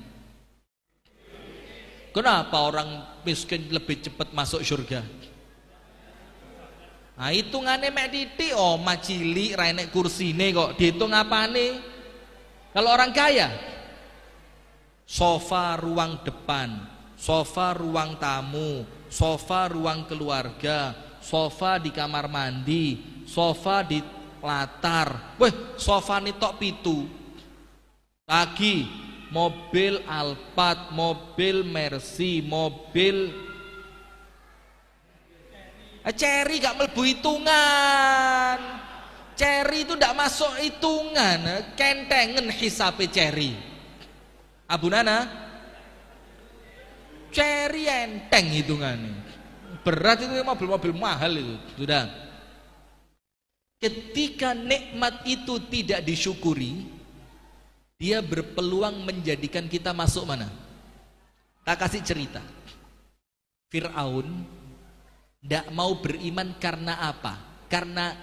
Kenapa orang miskin lebih cepat masuk surga? Nah, hitungannya mek titik, oh macili renek kursine kok dihitung apane? Kalau orang kaya, sofa ruang depan, sofa ruang tamu, sofa ruang keluarga, sofa di kamar mandi, sofa di latar. Weh, sofa ini tok pitu. Lagi mobil Alphard, mobil Mercy, mobil Cherry gak mlebu hitungan. Cherry itu tidak masuk hitungan, kentengen hisabe Cherry. Abu Nana, Cherry enteng hitungannya. Berat itu mobil-mobil mahal itu, sudah. Ketika nikmat itu tidak disyukuri, dia berpeluang menjadikan kita masuk mana? Tak kasih cerita. Fir'aun tidak mau beriman karena apa? Karena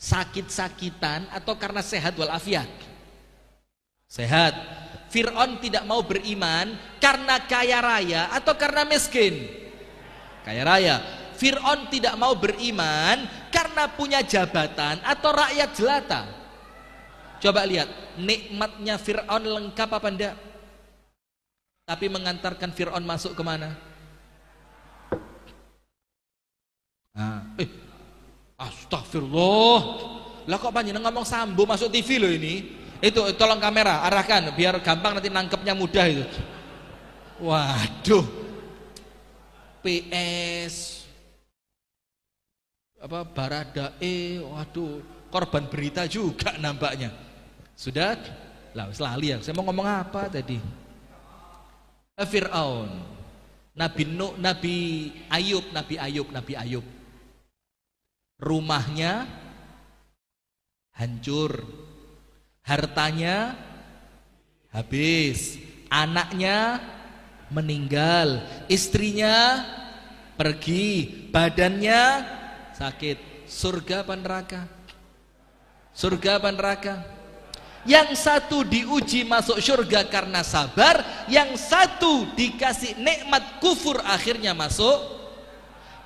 sakit-sakitan atau karena sehat walafiat? Sehat. Fir'aun tidak mau beriman karena kaya raya atau karena miskin? Kaya raya. Fir'aun tidak mau beriman karena punya jabatan atau rakyat jelata? Coba lihat, nikmatnya Fir'aun lengkap apa enggak? Tapi mengantarkan Fir'aun masuk kemana? Astagfirullah. Lah kok panjenengan ngomong sambo masuk TV loh ini. Itu tolong kamera arahkan biar gampang nanti nangkepnya mudah itu. Waduh. PS apa Baradae, waduh, korban berita juga nampaknya. Sudah? Lah selali ya. Saya mau ngomong apa tadi? Fir'aun. Nabi Nuh, Nabi Ayub. Rumahnya hancur, hartanya habis, anaknya meninggal, istrinya pergi, badannya sakit. Surga apa neraka? Surga apa neraka? Yang satu diuji masuk surga karena sabar, yang satu dikasih nikmat kufur akhirnya masuk.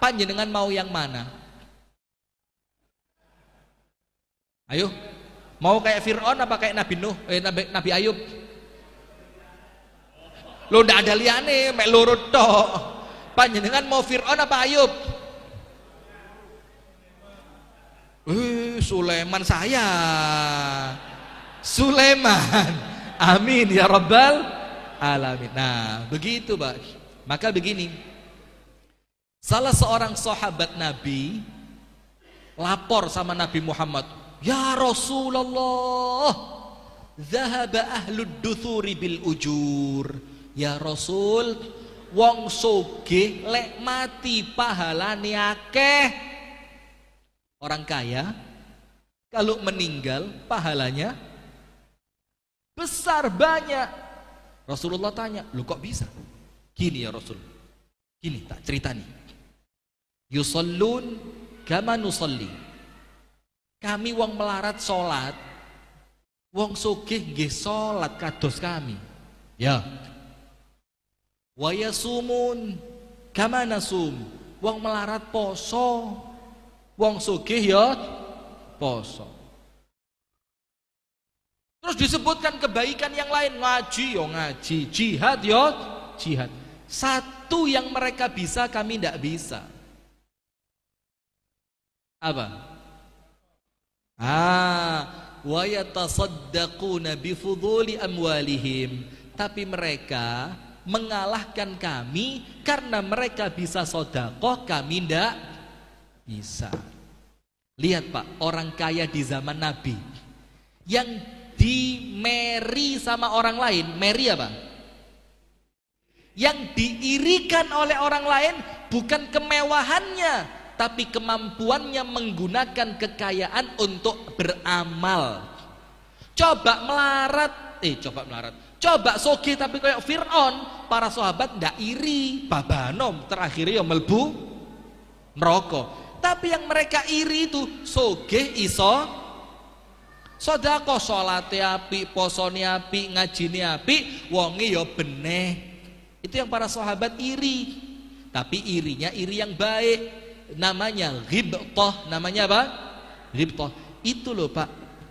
Panjenengan mau yang mana? Ayo, mau kayak Fir'aun apa kayak Nabi Nuh, Nabi Ayub? Lo ndak ada liane, mek loro tok. Panjenengan mau Fir'aun apa Ayub? Sulaiman saya. Sulaiman. Amin ya rabbal alamin. Nah, begitu, Pak. Maka begini. Salah seorang sahabat Nabi lapor sama Nabi Muhammad, "Ya Rasulullah, zahaba ahlud duthuri bil ujur." Ya Rasul, wong sugih lek mati pahalane akeh. Orang kaya kalau meninggal pahalanya besar banyak. Rasulullah tanya, "Lu kok bisa?" Gini ya Rasul. Gini tak cerita nih. Yusallun kama nusalli. Kami wong melarat salat, wong sugih nggih salat kados kami. Ya. Wa yasumun kama nasum. Wong melarat poso, wong sugih ya poso. Terus disebutkan kebaikan yang lain, ngaji yo ngaji, jihad yo jihad. Satu yang mereka bisa kami tidak bisa. Apa? Wa yatasaddaquna bifuduli amwalihim. Tapi mereka mengalahkan kami karena mereka bisa sedekah, kami tidak bisa. Lihat Pak, orang kaya di zaman Nabi yang di-marry sama orang lain, marry apa? Yang diirikan oleh orang lain bukan kemewahannya, tapi kemampuannya menggunakan kekayaan untuk beramal. Coba melarat, coba sogih tapi kayak Fir'aun, para sahabat ndak iri, babanom terakhirnya ya melbu neraka. Tapi yang mereka iri itu sogih iso sedekah, salate apik, posone apik, ngajine apik, wonge ya beneh. Itu yang para sahabat iri. Tapi irinya iri yang baik. Namanya ghibthah. Namanya apa? Ghibthah. Itu loh Pak,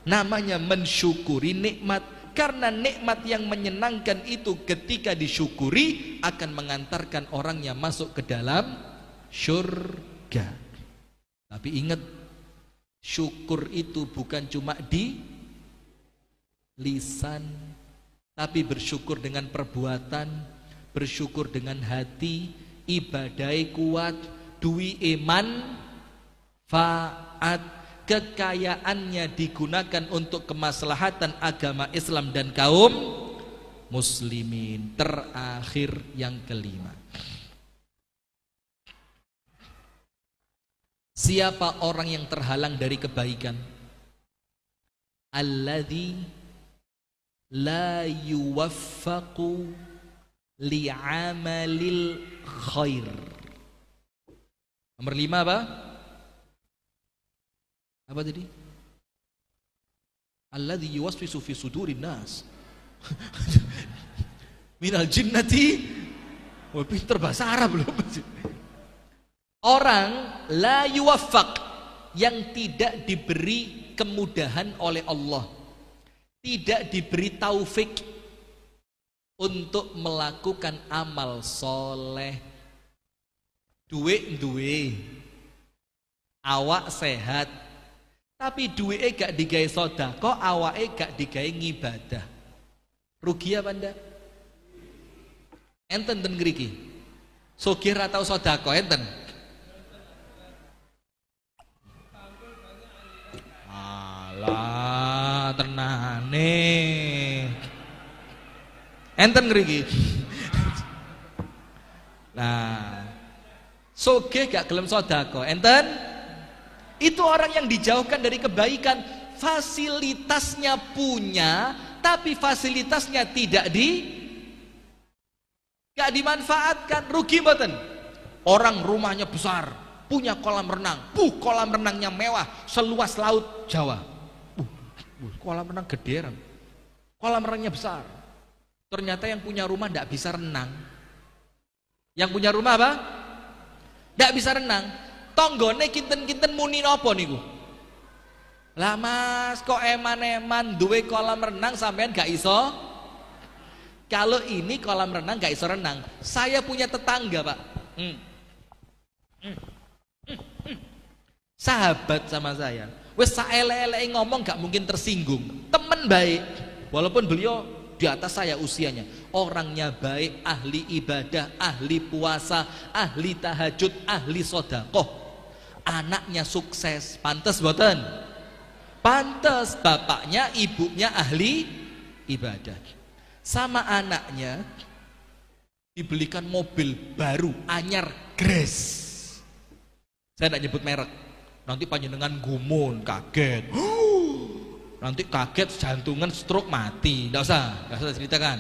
namanya mensyukuri nikmat. Karena nikmat yang menyenangkan itu ketika disyukuri akan mengantarkan orangnya masuk ke dalam syurga. Tapi ingat, syukur itu bukan cuma di lisan, tapi bersyukur dengan perbuatan, bersyukur dengan hati, ibadai kuat, duwi iman, faat, kekayaannya digunakan untuk kemaslahatan agama Islam dan kaum muslimin. Terakhir yang kelima, siapa orang yang terhalang dari kebaikan? Alladzi la yuwaffaqu li'amalil khair. Nomor 5 apa? Apa tadi? Alladzi yuwaswisu fi sudurin nas minal jinnati. Wah, pinter bahasa Arab loh. Orang la yuwaffaq, yang tidak diberi kemudahan oleh Allah, tidak diberi taufik untuk melakukan amal soleh. Duwe awak sehat, tapi duwe gak digawe sedekah, awake gak digawe ngibadah. Rugi apa ndak? Enten ten ngriki. Sugih ra tau sedekah enten. Alah, tenane. Enten ngriki. Nah, sugih gak gelem sedekah, enten? Itu orang yang dijauhkan dari kebaikan. Fasilitasnya punya, tapi fasilitasnya tidak gak dimanfaatkan. Rugi mboten? Orang rumahnya besar, punya kolam renang, kolam renangnya mewah, seluas laut Jawa. Kolam renang gede, kolam renangnya besar. Ternyata yang punya rumah tidak bisa renang. Yang punya rumah apa? Tidak bisa renang. Tonggone kinten-kinten muni napa niku? Lah Mas, kok eman-eman duwe kolam renang sampean gak iso? Kalau ini kolam renang gak iso renang. Saya punya tetangga, Pak. Sahabat sama saya. Wes saelek-eleke ngomong gak mungkin tersinggung. Temen baik. Walaupun beliau di atas saya usianya. Orangnya baik, ahli ibadah, ahli puasa, ahli tahajud, ahli sedekah. Anaknya sukses. Pantes mboten? Pantes. Bapaknya, ibunya ahli ibadah. Sama anaknya dibelikan mobil baru anyar gres. Saya tidak nyebut merek. Nanti panjenengan gumun, kaget. Nanti kaget jantungan stroke mati. Tidak usah ceritakan.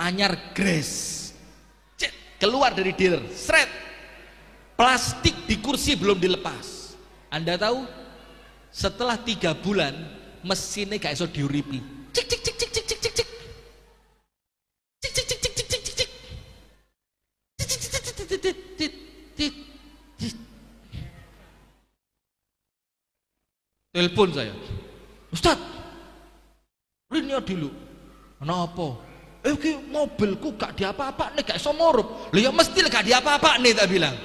Anyar gres. Keluar dari dealer, seret. Plastik di kursi belum dilepas. Anda tahu? Setelah 3 bulan mesinnya gak iso diuripi. Cik cik cik cik cik cik cik cik. Cik cik cik cik cik cik cik. Cik cik cik cik cik cik cik. Telepon saya. Ustaz, Rinyo dulu. Kenapa? Mobilku gak diapa-apa nih, gak iso morup. Lah ya mesti gak diapa-apa nih, tak bilang.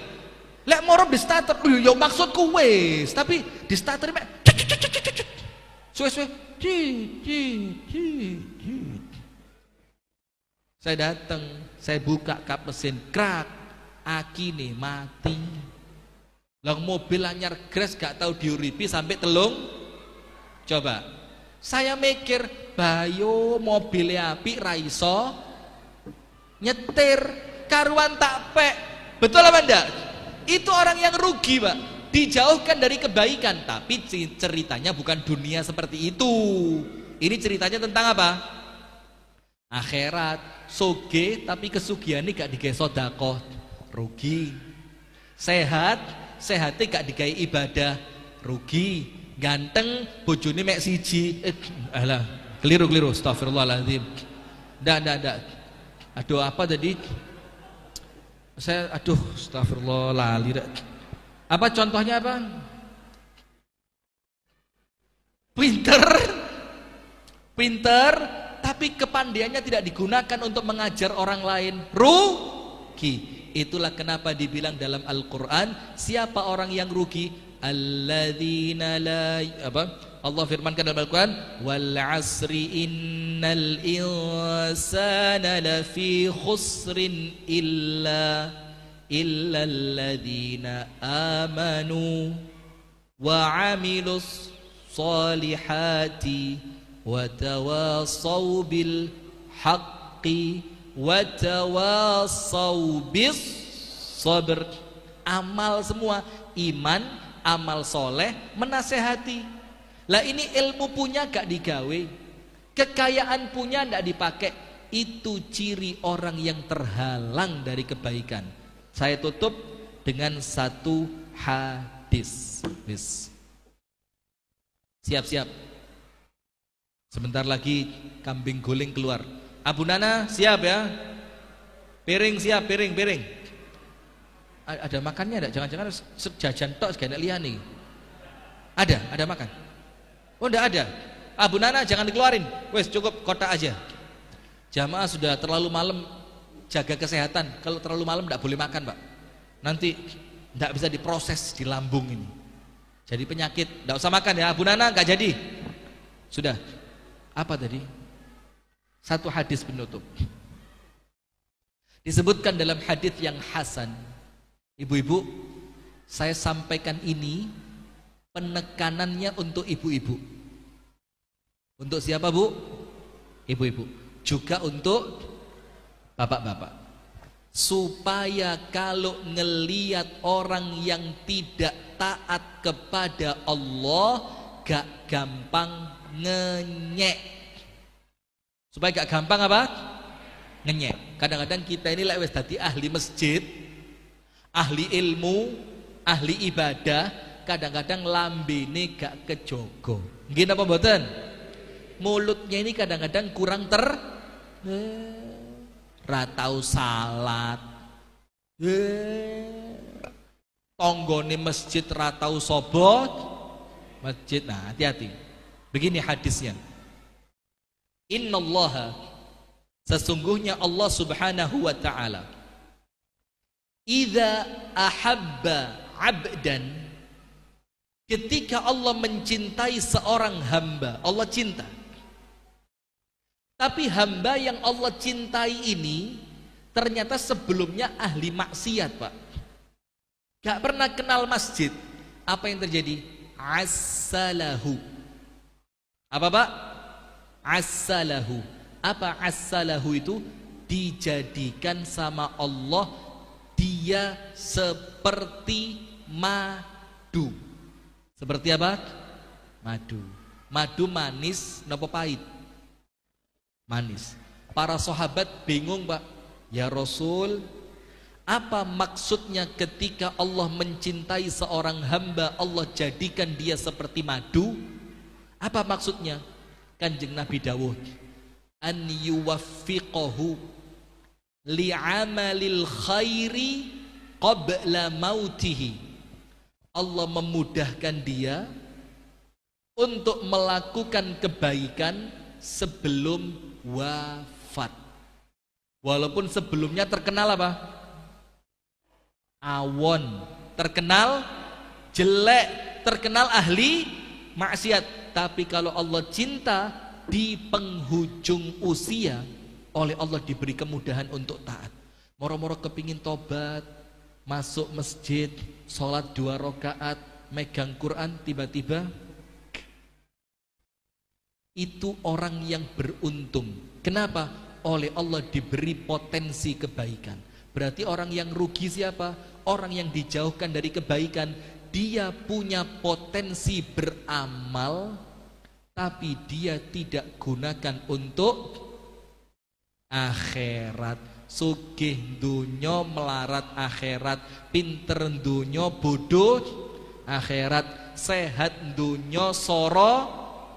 Lek morup di starter, ya maksudku wes, tapi di starter mek suwe-suwe. Saya datang, saya buka kap mesin, krak, aki nih mati. Lah mobil anyar gres gak tahu diuripi sampai telung. Coba, saya mikir, bayo mobilnya api raiso nyetir karuan tak pek. Betul apa enggak? Itu orang yang rugi, Pak. Dijauhkan dari kebaikan. Tapi ceritanya bukan dunia seperti itu. Ini ceritanya tentang apa? Akhirat. Soge tapi kesugihannya gak digawe sedekah, rugi. Sehat, sehatnya gak digawe ibadah, rugi. Ganteng, bojone mek siji. Alah, keliru, astagfirullahaladzim. Ndak. Aduh, apa tadi? Astagfirullah, lali. Apa contohnya apa? Pinter, tapi kepandaiannya tidak digunakan untuk mengajar orang lain, rugi. Itulah kenapa dibilang dalam Al-Quran, siapa orang yang rugi? Alladzina la Allah firmankan dalam Al-Quran, wal asri innal insana lafi khusrin illa alladzina amanu wa amilus salihati wa tawasaw bil haqqi wa tawasaw bis sabr. Amal semua, iman, amal soleh, menasehati. Lah ini ilmu punya gak digawe, kekayaan punya gak dipakai. Itu ciri orang yang terhalang dari kebaikan. Saya tutup dengan satu hadis. Siap-siap, sebentar lagi kambing guling keluar. Abu Nana siap ya? Piring siap, piring. Ada makannya ada? Jangan-jangan jajan tok segala lian nih. Ada makan? Oh enggak ada. Abu Nana jangan dikeluarin. Wes cukup kotak aja. Jamaah sudah terlalu malam, jaga kesehatan. Kalau terlalu malam enggak boleh makan, Pak. Nanti enggak bisa diproses di lambung ini. Jadi penyakit. Enggak usah makan ya. Abu Nana enggak jadi. Sudah. Apa tadi? Satu hadis penutup. Disebutkan dalam hadis yang hasan. Ibu-ibu, saya sampaikan ini penekanannya untuk ibu-ibu. Untuk siapa, Bu? Ibu-ibu. Juga untuk bapak-bapak. Supaya kalau ngeliat orang yang tidak taat kepada Allah, gak gampang ngenyek. Supaya gak gampang apa? Ngenyek. Kadang-kadang kita ini lewes dadi ahli masjid, ahli ilmu, ahli ibadah, kadang-kadang lambene gak kejogo. Nggih napa mboten? Mulutnya ini kadang-kadang kurang ratau salat. Tonggone masjid ratau sobot masjid. Nah, hati-hati. Begini hadisnya. Innallaha, sesungguhnya Allah Subhanahu wa taala, idza ahabba 'abdan, ketika Allah mencintai seorang hamba, Allah cinta. Tapi hamba yang Allah cintai ini ternyata sebelumnya ahli maksiat, Pak. Gak pernah kenal masjid. Apa yang terjadi? Assalahu. Apa, Pak? Assalahu. Apa assalahu itu? dijadikan sama Allah dia seperti madu. Seperti apa? Madu. Madu manis napa pahit? Manis. Para sahabat bingung, Pak. Ya Rasul, apa maksudnya ketika Allah mencintai seorang hamba, Allah jadikan dia seperti madu? Apa maksudnya? Kanjeng Nabi dawuh, an yuwaffiqahu li'amalil khairi qabla mautihi. Allah memudahkan dia untuk melakukan kebaikan sebelum wafat. Walaupun sebelumnya terkenal apa? Awon, terkenal jelek, terkenal ahli maksiat. Tapi kalau Allah cinta, di penghujung usia oleh Allah diberi kemudahan untuk taat. Moro-moro kepingin tobat, masuk masjid, sholat 2 rakaat, megang Quran, tiba-tiba itu orang yang beruntung. Kenapa? Oleh Allah diberi potensi kebaikan. Berarti orang yang rugi siapa? Orang yang dijauhkan dari kebaikan. Dia punya potensi beramal, tapi dia tidak gunakan untuk akhirat. Sugih dunya melarat akhirat, pinter dunya bodoh akhirat, sehat dunya soro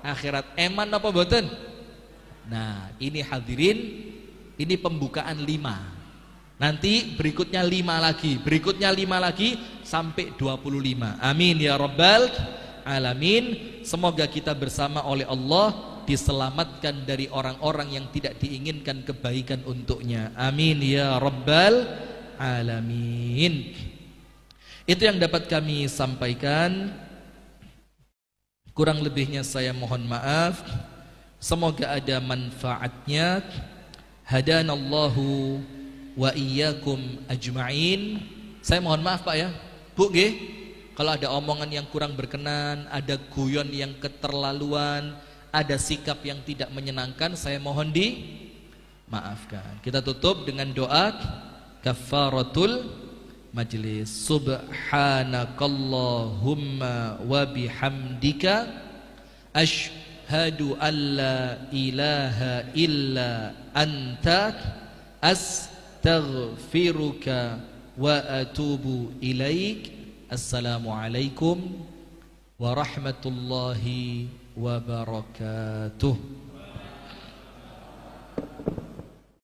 akhirat. Eman apa mboten? Nah, ini hadirin, ini pembukaan 5. Nanti berikutnya 5 lagi, berikutnya 5 lagi sampai 25. Amin ya rabbal alamin. Semoga kita bersama oleh Allah diselamatkan dari orang-orang yang tidak diinginkan kebaikan untuknya. Amin ya rabbal alamin. Itu yang dapat kami sampaikan. Kurang lebihnya saya mohon maaf. Semoga ada manfaatnya. Hadanallahu wa iyyakum ajma'in. Saya mohon maaf Pak ya. Bu nggih, kalau ada omongan yang kurang berkenan, ada guyon yang keterlaluan, ada sikap yang tidak menyenangkan, saya mohon dimaafkan. Kita tutup dengan doa kafaratul majlis. Subhanakallahumma wa bihamdika asyhadu an la ilaha illa anta astaghfiruka wa atubu ilaik. Assalamualaikum warahmatullahi wabarakatuh.